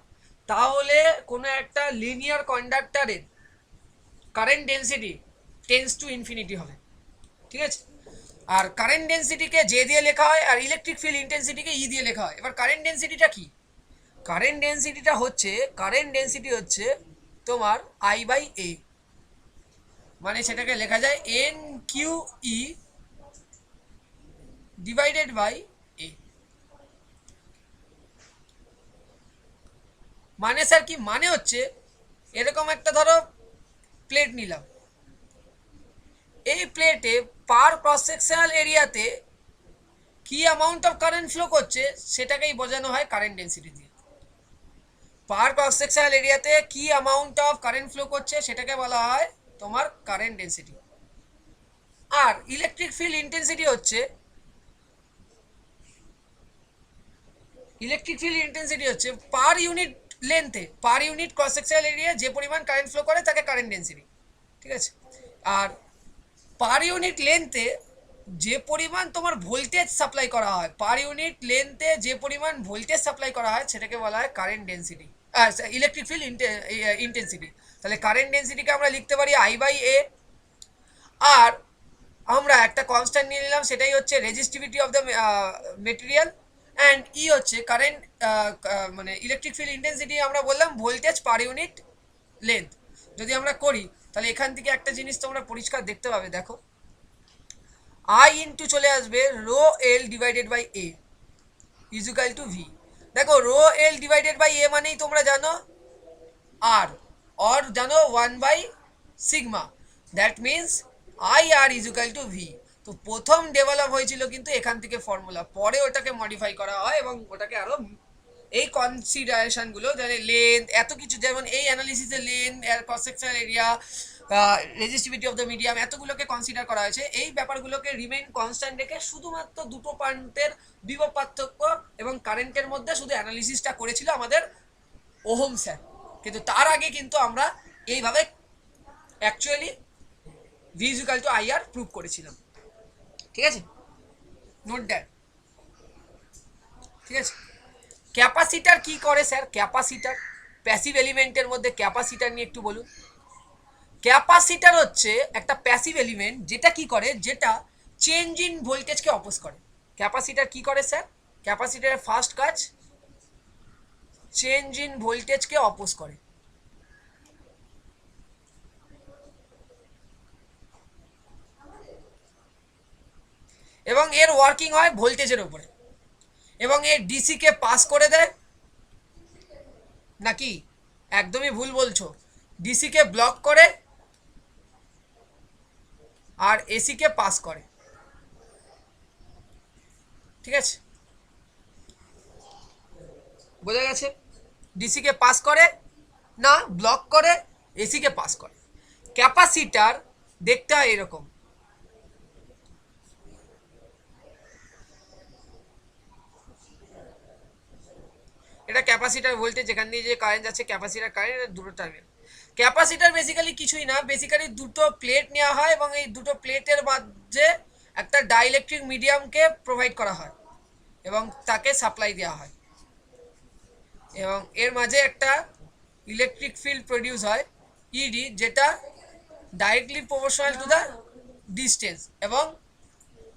তাহলে কোনো একটা লিনিয়ার কন্ডাক্টারের current density tends to infinity হবে। ঠিক আছে, আর কারেন্ট ডেন্সিটিকে জে দিয়ে লেখা হয় আর ইলেকট্রিক ফিল্ড ইন্টেন্সিটিকে ই দিয়ে লেখা হয়। এবার কারেন্ট ডেন্সিটিটা কি? কারেন্ট ডেন্সিটি হচ্ছে তোমার আই বাই এ, মানে সেটাকে লেখা যায় n q e divided by A. মানে স্যার কি, মানে হচ্ছে এরকম একটা ধরো প্লেট নিলাম, এই প্লেটে পার ক্রস সেকশনাল এরিয়াতে কি অ্যামাউন্ট অফ কারেন্ট ফ্লো করছে সেটাকেই বোঝানো হয় কারেন্ট ডেন্সিটি দিয়ে। পার ক্রস সেকশনাল এরিয়াতে কি অ্যামাউন্ট অফ কারেন্ট ফ্লো করছে সেটাকে বলা হয় তোমার কারেন্ট ডেন্সিটি। আর ইলেকট্রিক ফিল্ড ইন্টেন্সিটি হচ্ছে পার ইউনিট লেন্থে, per unit cross sectional area যে পরিমাণ কারেন্ট ফ্লো করে তাকে কারেন্ট ডেন্সিটি। ঠিক আছে, আর পার ইউনিট লেন্থে যে পরিমাণ তোমার ভোল্টেজ সাপ্লাই করা হয়, পার ইউনিট লেন্থে যে পরিমাণ ভোল্টেজ সাপ্লাই করা হয় সেটাকে বলা হয় current density, electric field intensity. তাহলে কারেন্ট ডেন্সিটিকে আমরা লিখতে পারি আই বাই এ। আর আমরা একটা কনস্ট্যান্ট নিয়ে নিলাম, সেটাই হচ্ছে resistivity of the material, and E হচ্ছে কারেন্ট মানে ইলেকট্রিক ফিল্ড ইন্টেন্সিটি আমরা বললাম ভোল্টেজ পার ইউনিট লেন্থ। যদি আমরা করি তাহলে এখান থেকে একটা জিনিস তোমরা পরিষ্কার দেখতে পাবে, দেখো আই ইন্টু চলে আসবে rho L divided by A equal to V. দেখো rho L divided by A মানেই তোমরা জানো আর, অর জানো 1/σ, that means I R equal to V. তো প্রথম ডেভেলপ হয়েছিল কিন্তু এখান থেকে ফর্মুলা, পরে ওটাকে মডিফাই করা হয় এবং ওটাকে আরো এই কনসিডারেশনগুলো যেমন লেন্থ এত কিছু, যেমন এই অ্যানালিসিসে length, cross sectional area, resistivity of the medium, এতগুলোকে কনসিডার করা হয়েছে। এই ব্যাপারগুলোকে রিমেইন কনস্ট্যান্ট রেখে শুধুমাত্র দুটো পয়েন্টের বিভব পার্থক্য এবং কারেন্টের মধ্যে শুধু অ্যানালিসিসটা করেছিল আমাদের ওহম স্যার। কিন্তু তার আগে কিন্তু আমরা এইভাবে actually V equal to I R prove করেছিলাম। ঠিক আছে, নোট দ্যাট। ঠিক আছে, ক্যাপাসিটার কি করে স্যার? ক্যাপাসিটার প্যাসিভ এলিমেন্টের মধ্যে ক্যাপাসিটার নিয়ে একটু বলুন। ক্যাপাসিটার হচ্ছে একটা প্যাসিভ এলিমেন্ট যেটা কি করে, যেটা চেঞ্জ ইন ভোল্টেজকে অপোজ করে। ক্যাপাসিটার কি করে স্যার? ক্যাপাসিটারের ফার্স্ট কাজ চেঞ্জ ইন ভোল্টেজকে অপোজ করে। এবং এর ওয়ার্কিং হয় ভোল্টেজের উপরে, এবং এর ডিসিকে পাস করে দেয় নাকি? একদমই ভুল বলছো, ডিসিকে ব্লক করে আর এসিকে পাস করে। ঠিক আছে, বোঝা গেছে? ডিসিকে পাস করে না, ব্লক করে, এসিকে পাস করে। ক্যাপাসিটার দেখতে হয় এরকম, এটা ক্যাপাসিটার ভোল্টেজ, যেখান দিয়ে যে কারেন্ট যাচ্ছে ক্যাপাসিটার কারেন্ট, দুটো টার্মিনাল। ক্যাপাসিটার বেসিক্যালি কিছুই না, বেসিক্যালি দুটো প্লেট নেওয়া হয় এবং এই দুটো প্লেটের মাঝে একটা ডাইইলেকট্রিক মিডিয়ামকে প্রোভাইড করা হয় এবং তাকে সাপ্লাই দেওয়া হয়, এবং এর মাঝে একটা ইলেকট্রিক ফিল্ড প্রডিউস হয় ইডি, যেটা directly proportional to the distance এবং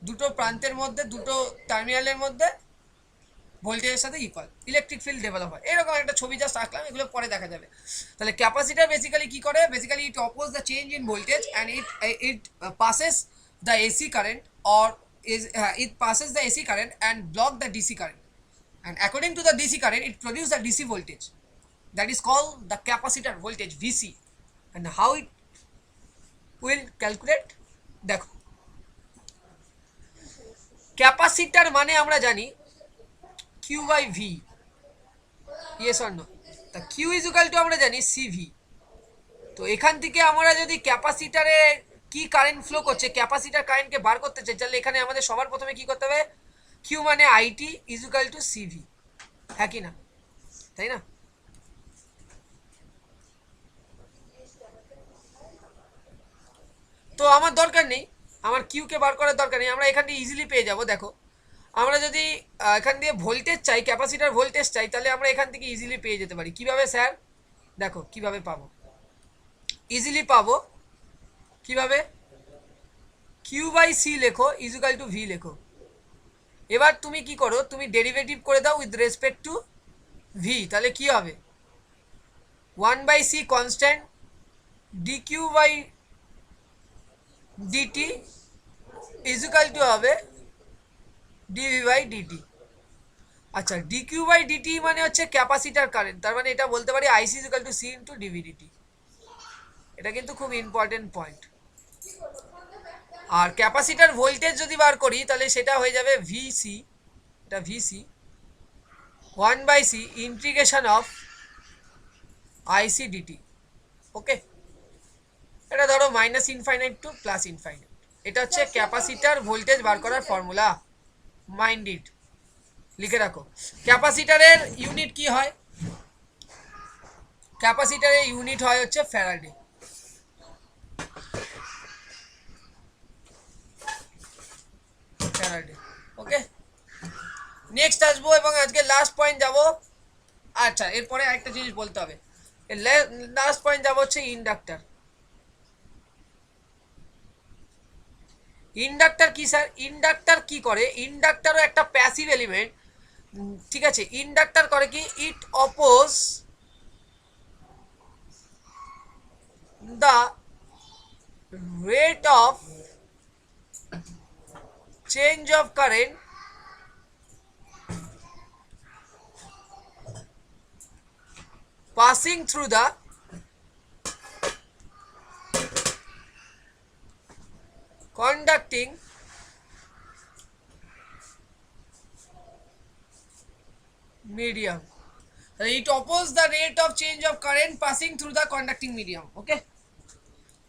দুটো প্রান্তের মধ্যে, দুটো টার্মিনালের মধ্যে ভোল্টেজের সাথে ইকুয়াল ইলেকট্রিক ফিল্ড ডেভেলপ হয়। এরকম একটা ছবি জাস্ট আঁকলাম, এগুলো পরে দেখা যাবে। তাহলে ক্যাপাসিটার বেসিক্যালি কি করে, basically it oppose the change in voltage and it passes the AC current or it passes the AC current and block the DC current, and according to the DC current it produces a DC voltage that is called the capacitor voltage VC. And how it will calculate, দেখো capacitor মানে আমরা জানি Q by V, yes or no? তা Q is equal to আমরা জানি CV। তো এখান থেকে আমরা যদি ক্যাপাসিটারে কি কারেন্ট ফ্লো করছে, ক্যাপাসিটার কারেন্টকে বার করতে চাই, তাহলে এখানে আমাদের সবার প্রথমে কি করতে হবে, কিউ মানে IT is equal two CV, হ্যাঁ কি না, তাই না? তো আমার দরকার নেই, আমার কিউকে বার করার দরকার নেই, আমরা এখান দিয়ে ইজিলি পেয়ে যাব। দেখো আমরা যদি এখান দিয়ে ভোল্টেজ চাই, ক্যাপাসিটার ভোল্টেজ চাই, তাহলে আমরা এখান থেকে ইজিলি পেয়ে যেতে পারি। কিভাবে স্যার? দেখো কিভাবে পাবো, ইজিলি পাবো কিভাবে, কিউ বাই সি লেখো ইজিক্যাল টু ভি লেখো। এবার তুমি কি করো, তুমি ডেরিভেটিভ করে দাও উইথ রেসপেক্ট টু ভি, তাহলে কি হবে, 1/c constant dq by dt equal to হবে dv বাই dt। আচ্ছা dq বাই dt মানে হচ্ছে ক্যাপাসিটার কারেন্ট, তার মানে এটা বলতে পারি ic is equal to c into dv dt। এটা কিন্তু খুব ইম্পর্টেন্ট পয়েন্ট। আর ক্যাপাসিটার ভোল্টেজ যদি বার করি তাহলে সেটা হয়ে যাবে ভিসি, এটা VC 1/c integration of IC dt. Okay, এটা ধরো minus infinite to plus infinite. এটা হচ্ছে ক্যাপাসিটার ভোল্টেজ বার করার ফর্মুলা, মাইন্ড ইট, লিখে রাখো। ক্যাপাসিটারের ইউনিট কি হয়, ক্যাপাসিটারের ইউনিট হয় হচ্ছে ফ্যারাডে। ওকে, নেক্সট আসবো এবং আজকে লাস্ট পয়েন্ট যাব। আচ্ছা এরপরে একটা জিনিস বলতে হবে, লাস্ট পয়েন্ট যাব হচ্ছে ইন্ডাক্টর। ইন্ডাক্টর কি স্যার, ইন্ডাক্টর কি করে, ইন্ডাক্টরও একটা প্যাসিভ এলিমেন্ট, ঠিক আছে। ইন্ডাক্টর করে কি, it oppose the rate of change of current passing through the conducting medium. It opposes the rate of change of current passing through the conducting medium. Okay,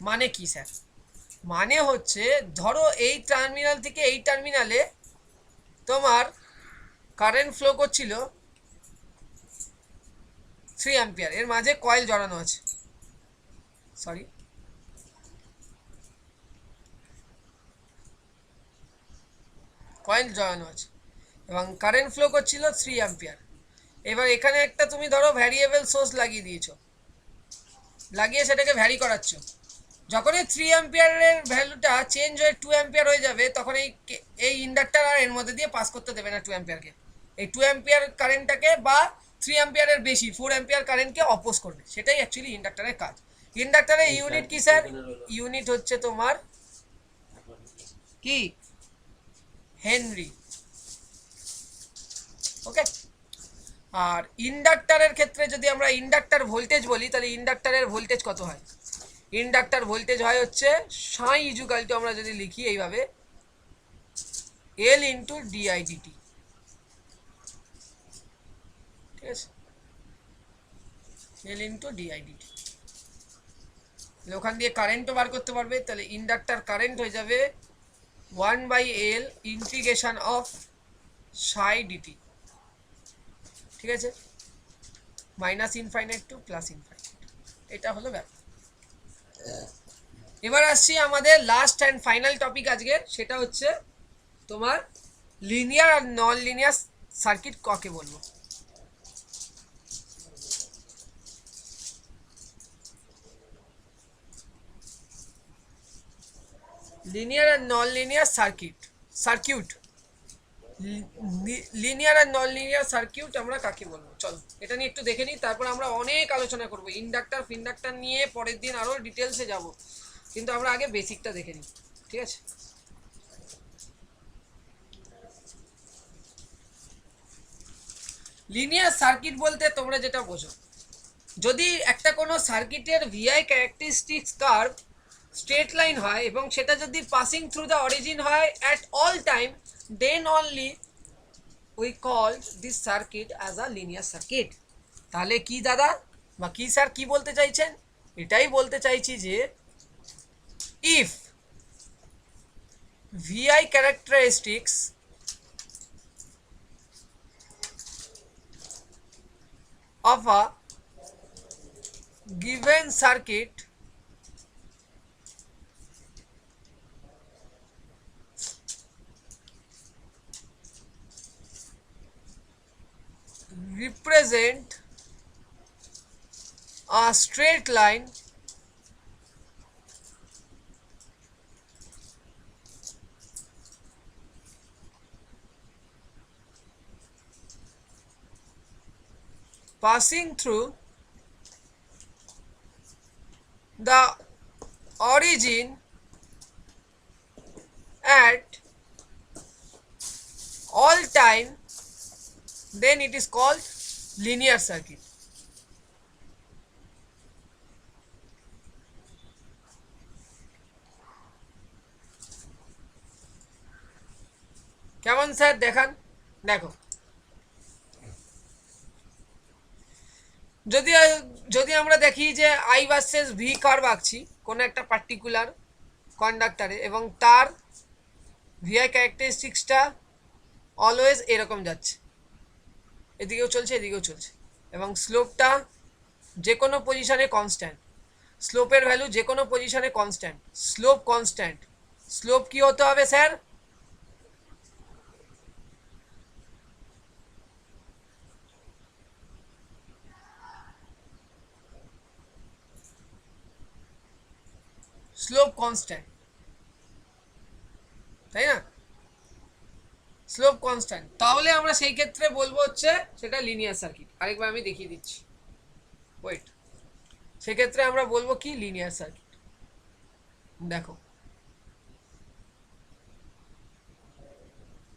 মানে কি sir, মানে হচ্ছে ধরো এই টার্মিনাল থেকে এই টার্মিনালে তোমার কারেন্ট ফ্লো করছিল 3 অ্যাম্পিয়ার, এর মাঝে কয়েল জড়ানো আছে, সরি কয়েল জড়ানো আছে এবং কারেন্ট ফ্লো করছিল 3 অ্যাম্পিয়ার। এবার এখানে একটা তুমি ধরো ভ্যারিয়েবল সোর্স লাগিয়ে দিয়েছো, লাগিয়ে সেটাকে ভ্যারি করাচ্ছ। যখনই 3 অ্যাম্পিয়ারের ভ্যালুটা চেঞ্জ হয়ে 2 অ্যাম্পিয়ার হয়ে যাবে, তখন এই ইন্ডাক্টর আর এর মধ্যে দিয়ে পাস করতে দেবে না 2 অ্যাম্পিয়ারকে। এই 2 অ্যাম্পিয়ার কারেন্টটাকে বা 3 অ্যাম্পিয়ারের বেশি 4 অ্যাম্পিয়ার কারেন্টকে অপোজ করবে, সেটাই অ্যাকচুয়ালি ইন্ডাক্টরের কাজ। ইন্ডাক্টরের ইউনিট কি স্যার, ইউনিট হচ্ছে তোমার কি, হেনরি। ওকে, আর ইন্ডাক্টরের ক্ষেত্রে যদি আমরা ইন্ডাক্টর ভোল্টেজ বলি, তাহলে ইন্ডাক্টরের ভোল্টেজ কত হয়, ইন্ডাক্টর ভোল্টেজ হয় হচ্ছে সাই ইজুকাল টু, আমরা যদি লিখি এইভাবে, এল ইন্টু ডিআইডিটি। ঠিক আছে, এল ইন্টু ডিআইডিটি। ওখান দিয়ে কারেন্টও বার করতে পারবে, তাহলে ইন্ডাক্টর কারেন্ট হয়ে যাবে 1/L integration of Sai DT. ঠিক আছে, minus infinite to plus infinite, এটা হলো ব্যাপার। এবার আসছি আমাদের লাস্ট অ্যান্ড ফাইনাল টপিক আজকের, সেটা হচ্ছে তোমার লিনিয়ার আর নন লিনিয়ার সার্কিট কাকে বলবো। লিনিয়ার আর non linear circuit, circuit, linear আর নন লিনিয়ার সার্কিট আমরা কাকে বলবো, চলো এটা নিয়ে একটু দেখে নিই, তারপর আমরা অনেক আলোচনা করবো ইন্ডাক্টর ফিন্ডাক্টর নিয়ে, পরের দিন আরও ডিটেলসে যাব, কিন্তু আমরা আগে বেসিকটা দেখে নিই, ঠিক আছে। লিনিয়ার সার্কিট বলতে তোমরা যেটা বোঝো, যদি একটা কোনো সার্কিটের VI characteristics curve straight line হয় এবং সেটা যদি পাসিং থ্রু দ্য অরিজিন হয় at all time, then only we call this circuit as a linear circuit. তাহলে কি দাদা বা কি স্যার কি বলতে চাইছেন? এটাই বলতে চাইছি যে if VI characteristics of a given circuit represent a straight line passing through the origin at all time, then it is called linear circuit. কেমন স্যার দেখান? দেখো, যদি যদি আমরা দেখি যে আই ভার্সেস ভি কার্ভ আঁকছি কোনো একটা পার্টিকুলার কন্ডাক্টারে, এবং তার ভিআই ক্যারেক্টারিস্টিক্সটা অলওয়েজ এরকম যাচ্ছে, এদিকেও চলছে এদিকেও চলছে, এবং স্লোপটা যে কোনো পজিশনে কনস্ট্যান্ট, স্লোপের ভ্যালু যে কোনো পজিশনে কনস্ট্যান্ট, স্লোপ কনস্ট্যান্ট, স্লোপ কি হতে হবে স্যার? স্লোপ কনস্ট্যান্ট, তাই না? স্লোপ কনস্ট্যান্ট, তাহলে আমরা সেই ক্ষেত্রে বলবো হচ্ছে সেটা লিনিয়ার সার্কিট। আরেকবার আমি দেখিয়ে দিচ্ছি, ওয়েট, সেক্ষেত্রে আমরা বলবো কি লিনিয়ার সার্কিট। দেখো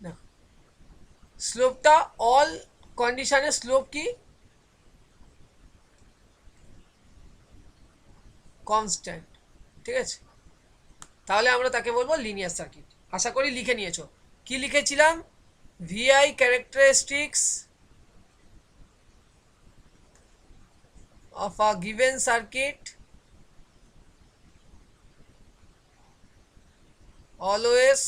দেখো স্লোপটা অল কন্ডিশনে স্লোপ কি কনস্ট্যান্ট, ঠিক আছে, তাহলে আমরা তাকে বলবো লিনিয়ার সার্কিট। আশা করি লিখে নিয়েছো। কি লিখেছিলাম? VI characteristics of a given circuit always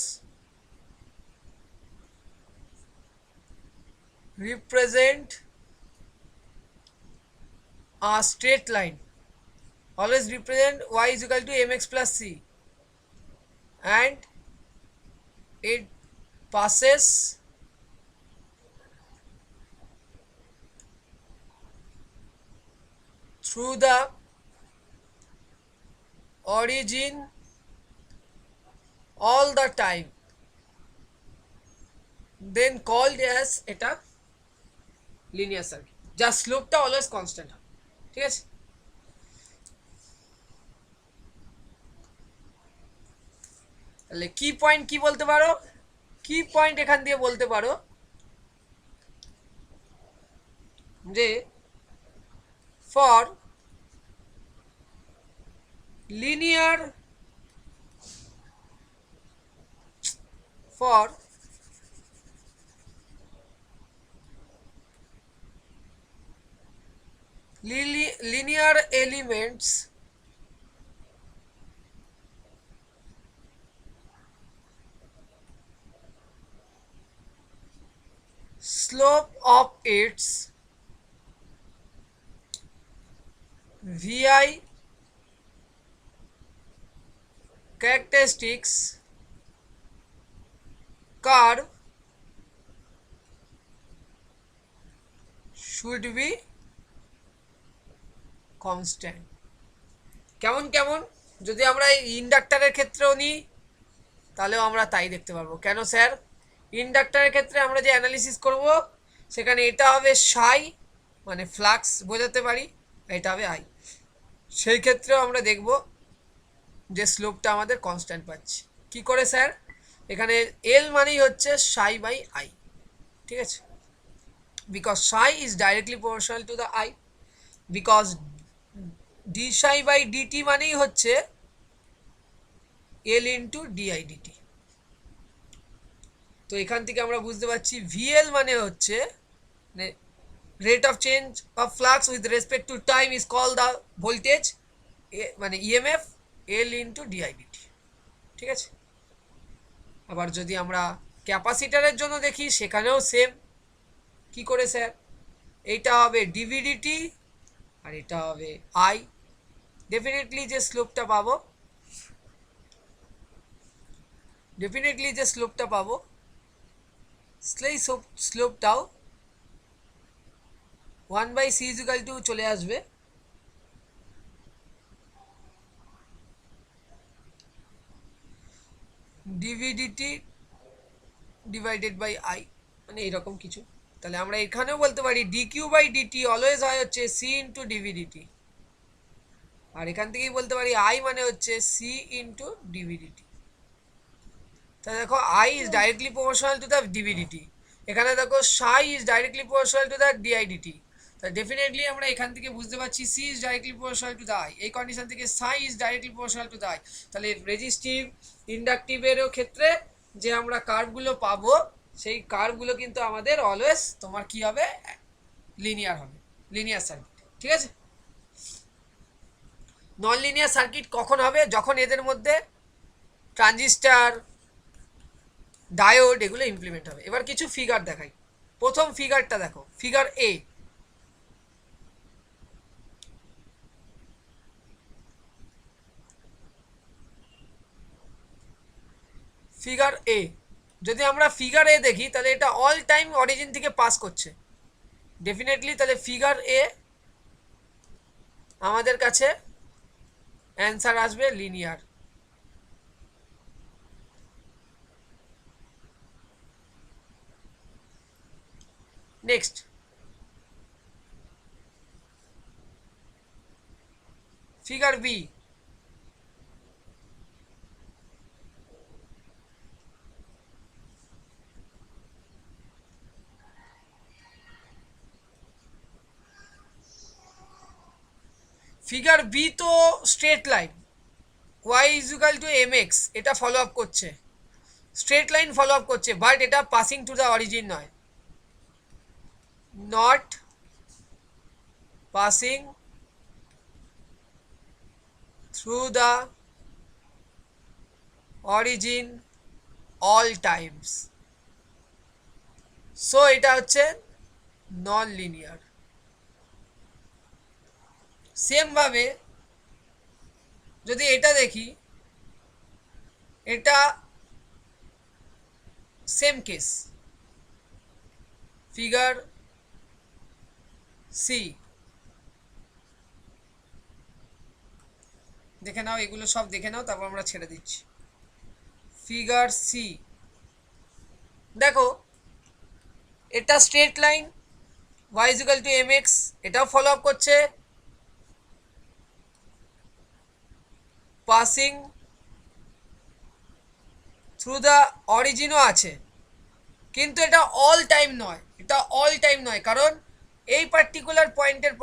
represent a straight line, always represent y is equal to mx plus c, and it passes through the origin all the time, then called as এটা linear circuit, যার স্লোপটা always constant হয়, ঠিক আছে। তাহলে কি point কি বলতে পারো? কি পয়েন্ট এখান দিয়ে বলতে পারো যে for linear for linear elements slope of its vi characteristics curve should be constant। কেমন কেমন যদি আমরা ইন্ডাক্টরের ক্ষেত্রেও নিই, তাহলেও আমরা তাই দেখতে পারবো। কেন স্যার? ইন্ডাক্টরের ক্ষেত্রে আমরা যে অ্যানালিসিস করব সেখানে এটা হবে সাই, মানে ফ্লাক্স বোঝাতে পারি, এটা হবে আই। সেই ক্ষেত্রেও আমরা দেখব যে স্লোপটা আমাদের কনস্ট্যান্ট পাচ্ছি। কি করে স্যার? এখানে এল মানেই হচ্ছে সাই বাই আই, ঠিক আছে? Because psi is directly proportional to the I, because d psi by dt মানেই হচ্ছে এল ইন্টু ডিআই ডিটি। তো এখান থেকে আমরা বুঝতে পারছি ভিএল মানে হচ্ছে rate of change of flux with respect to time is call the voltage, মানে ইএমএফ, এল ইন্টু ডিআইডিটি, ঠিক আছে? আবার যদি আমরা ক্যাপাসিটারের জন্য দেখি সেখানেও সেম। কি করে স্যার? এইটা হবে ডিভিডিটি আর এটা হবে আই। ডেফিনেটলি যে স্লোপটা পাবো, সেই স্লোপটাও 1/c = চলে আসবে ডিভিডিটি ডিভাইডেড বাই আই, মানে এরকম কিছু। তাহলে আমরা এখানেও বলতে পারি ডিকিউ বাই ডিটি অলওয়েজ হয় হচ্ছে সি ইন্টু ডিভিডিটি, আর এখান থেকেই বলতে পারি আই মানে হচ্ছে সি ইন্টু ডিভিডিটি। তাহলে দেখো I is directly proportional to the dv dt, এখানে দেখো psi is directly proportional to the di dt. তাহলে ডেফিনেটলি আমরা এখান থেকে বুঝতে পারছি C is directly proportional to the I, এই কন্ডিশন থেকে psi is directly proportional to the I. তাহলে রেজিস্টিভ ইন্ডাকটিভেরও ক্ষেত্রে যে আমরা কার্ভগুলো পাবো সেই কার্ভগুলো কিন্তু আমাদের অলওয়েজ তোমার কি হবে, লিনিয়ার হবে, লিনিয়ার সার্কিট, ঠিক আছে? নন লিনিয়ার সার্কিট কখন হবে? যখন এদের মধ্যে ট্রানজিস্টার, ডায়োড এগুলো ইমপ্লিমেন্ট হবে। এবার কিছু ফিগার দেখাই। প্রথম ফিগারটা দেখো, ফিগার এ। ফিগার এ, যদি আমরা ফিগার এ দেখি তাহলে এটা অল টাইম অরিজিন থেকে পাস করছে ডেফিনেটলি। তাহলে ফিগার এ আমাদের কাছে অ্যান্সার আসবে linear. Next figure B. Figure B তো straight line y equal to mx, এটা ফলো আপ করছে, স্ট্রেট লাইন ফলো আপ করছে, বাট এটা পাসিং টু দ্য অরিজিন নয়, not passing through the origin all times. So এটা হচ্ছে non linear. Same ভাবে যদি এটা দেখি, এটা সেম কেস, ফিগার সি। দেখে নাও, এগুলো সব দেখে নাও, তারপর আমরা ছেড়ে দিচ্ছি। ফিগার সি দেখো, এটা straight line y equal to mx, এটাও ফলো আপ করছে, পাসিং থ্রু দ্য অরিজিনও আছে, কিন্তু এটা অল টাইম নয়, এটা অল টাইম নয়, কারণ এই পার্টিকুলার পয়েন্টের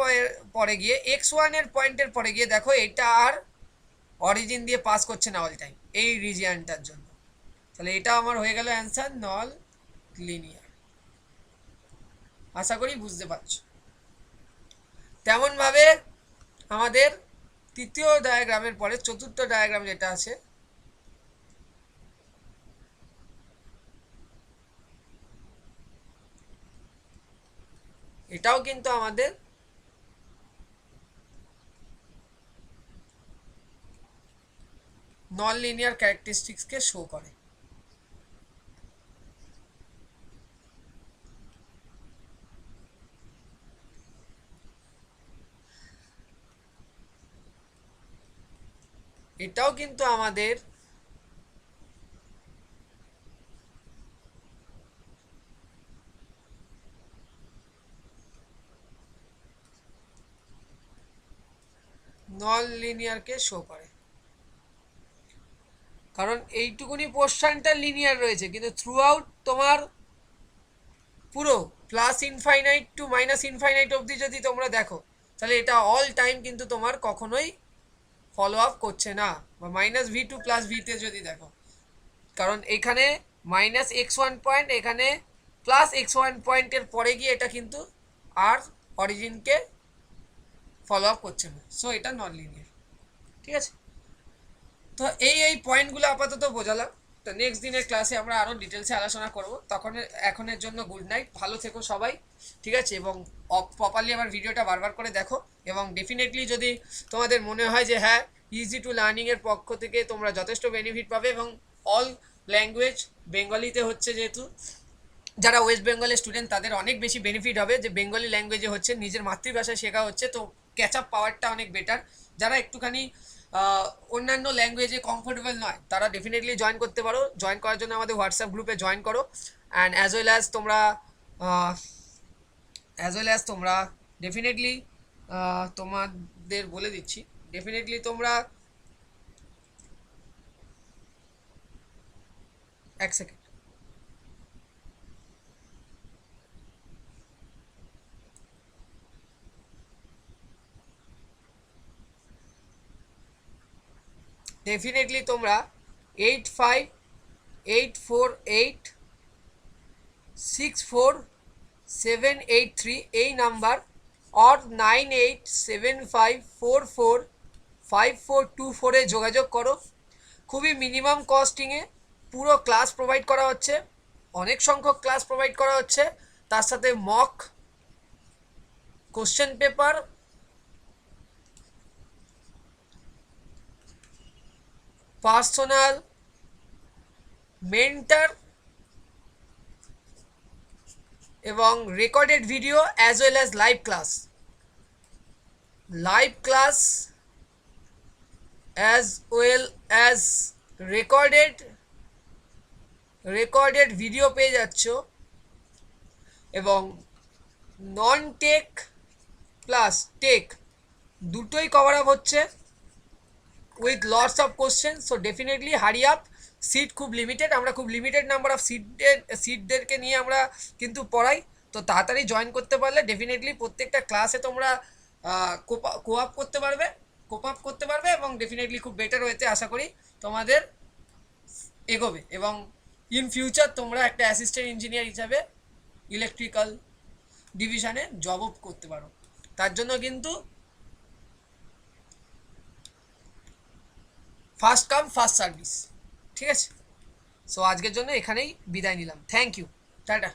পরে গিয়ে x1 এর পয়েন্টের পরে গিয়ে দেখো এটা আর অরিজিন দিয়ে পাস করছে না অল টাইম এই রিজিয়নটার জন্য। তাহলে এটা আমার হয়ে গেল অ্যান্সার নন লিনিয়ার। আশা করি বুঝতে পারছো। তেমনভাবে আমাদের তৃতীয় ডায়াগ্রামের পরে চতুর্থ ডায়াগ্রাম যেটা আছে, এটাও কিন্তু আমাদের নন লিনিয়ার ক্যারেক্টারিস্টিক্সকে শো করে। এটাও কিন্তু আমাদের নন লিনিয়ারকে শো করে, কারণ এইটুকুনি পোর্শনটা লিনিয়ার রয়েছে, কিন্তু থ্রু আউট তোমার পুরো plus infinite to minus infinite অবধি যদি তোমরা দেখো, তাহলে এটা অল টাইম কিন্তু তোমার কখনোই ফলো আপ করছে না। বা -v2 + v-তে যদি দেখো, কারণ এখানে -x1 পয়েন্ট, এখানে +x1 পয়েন্টের পরে গিয়ে এটা কিন্তু আর অরিজিনকে ফলো আপ করছে না, সো এটা নন লিনিয়ার। ঠিক আছে, তো এই পয়েন্টগুলো আপাতত বোঝালাম। তো নেক্সট দিনের ক্লাসে আমরা আরও ডিটেলসে আলোচনা করব। তখন এখনের জন্য গুড নাইট, ভালো থেকো সবাই। ঠিক আছে, এবং প্রপারলি আমার ভিডিওটা বারবার করে দেখো, এবং ডেফিনেটলি যদি তোমাদের মনে হয় যে হ্যাঁ ইজি টু লার্নিংয়ের পক্ষ থেকে তোমরা যথেষ্ট বেনিফিট পাবে, এবং অল ল্যাঙ্গুয়েজ বেঙ্গলিতে হচ্ছে, যেহেতু যারা ওয়েস্ট বেঙ্গলের স্টুডেন্ট তাদের অনেক বেশি বেনিফিট হবে যে বেঙ্গলি ল্যাঙ্গুয়েজে হচ্ছে, নিজের মাতৃভাষায় শেখা হচ্ছে, তো ক্যাচ আপ পাওয়ারটা অনেক বেটার। যারা একটুখানি অন্যান্য ল্যাঙ্গুয়েজে কমফোর্টেবল নয় তারা ডেফিনেটলি জয়েন করতে পারো। জয়েন করার জন্য আমাদের হোয়াটসঅ্যাপ গ্রুপে জয়েন করো, অ্যান্ড অ্যাজ ওয়েল অ্যাজ তোমরা ডেফিনেটলি তোমাদের বলে দিচ্ছি, ডেফিনেটলি তোমরা এক সেকেন্ড, ডেফিনেটলি তোমরা 8584864783 এই নাম্বার অর 9875445424 যোগাযোগ করো। খুবই মিনিমাম কস্টিংয়ে পুরো ক্লাস প্রোভাইড করা হচ্ছে, অনেক সংখ্যক ক্লাস প্রোভাইড করা হচ্ছে, তার সাথে mock question paper, personal mentor এবং recorded video as well as live class as well as recorded video পেয়ে যাচ্ছ, এবং নন টেক প্লাস টেক দুটোই কভার আপ হচ্ছে with lots of question. So definitely hurry up, seat খুব limited, আমরা খুব limited number of সিটদেরকে নিয়ে আমরা কিন্তু পড়াই। তো তাড়াতাড়ি জয়েন করতে পারলে ডেফিনেটলি প্রত্যেকটা ক্লাসে তোমরা কোপ আপ করতে পারবে এবং ডেফিনেটলি খুব বেটার ওয়েতে আশা করি তোমাদের এগোবে, এবং ইন ফিউচার তোমরা একটা অ্যাসিস্ট্যান্ট ইঞ্জিনিয়ার হিসাবে ইলেকট্রিক্যাল ডিভিশনে জব করতে পারো। তার জন্য কিন্তু ফার্স্ট কাম ফার্স্ট সার্ভিস। ঠিক আছে, সো আজকের জন্য এখানেই বিদায় নিলাম। Thank you, tata.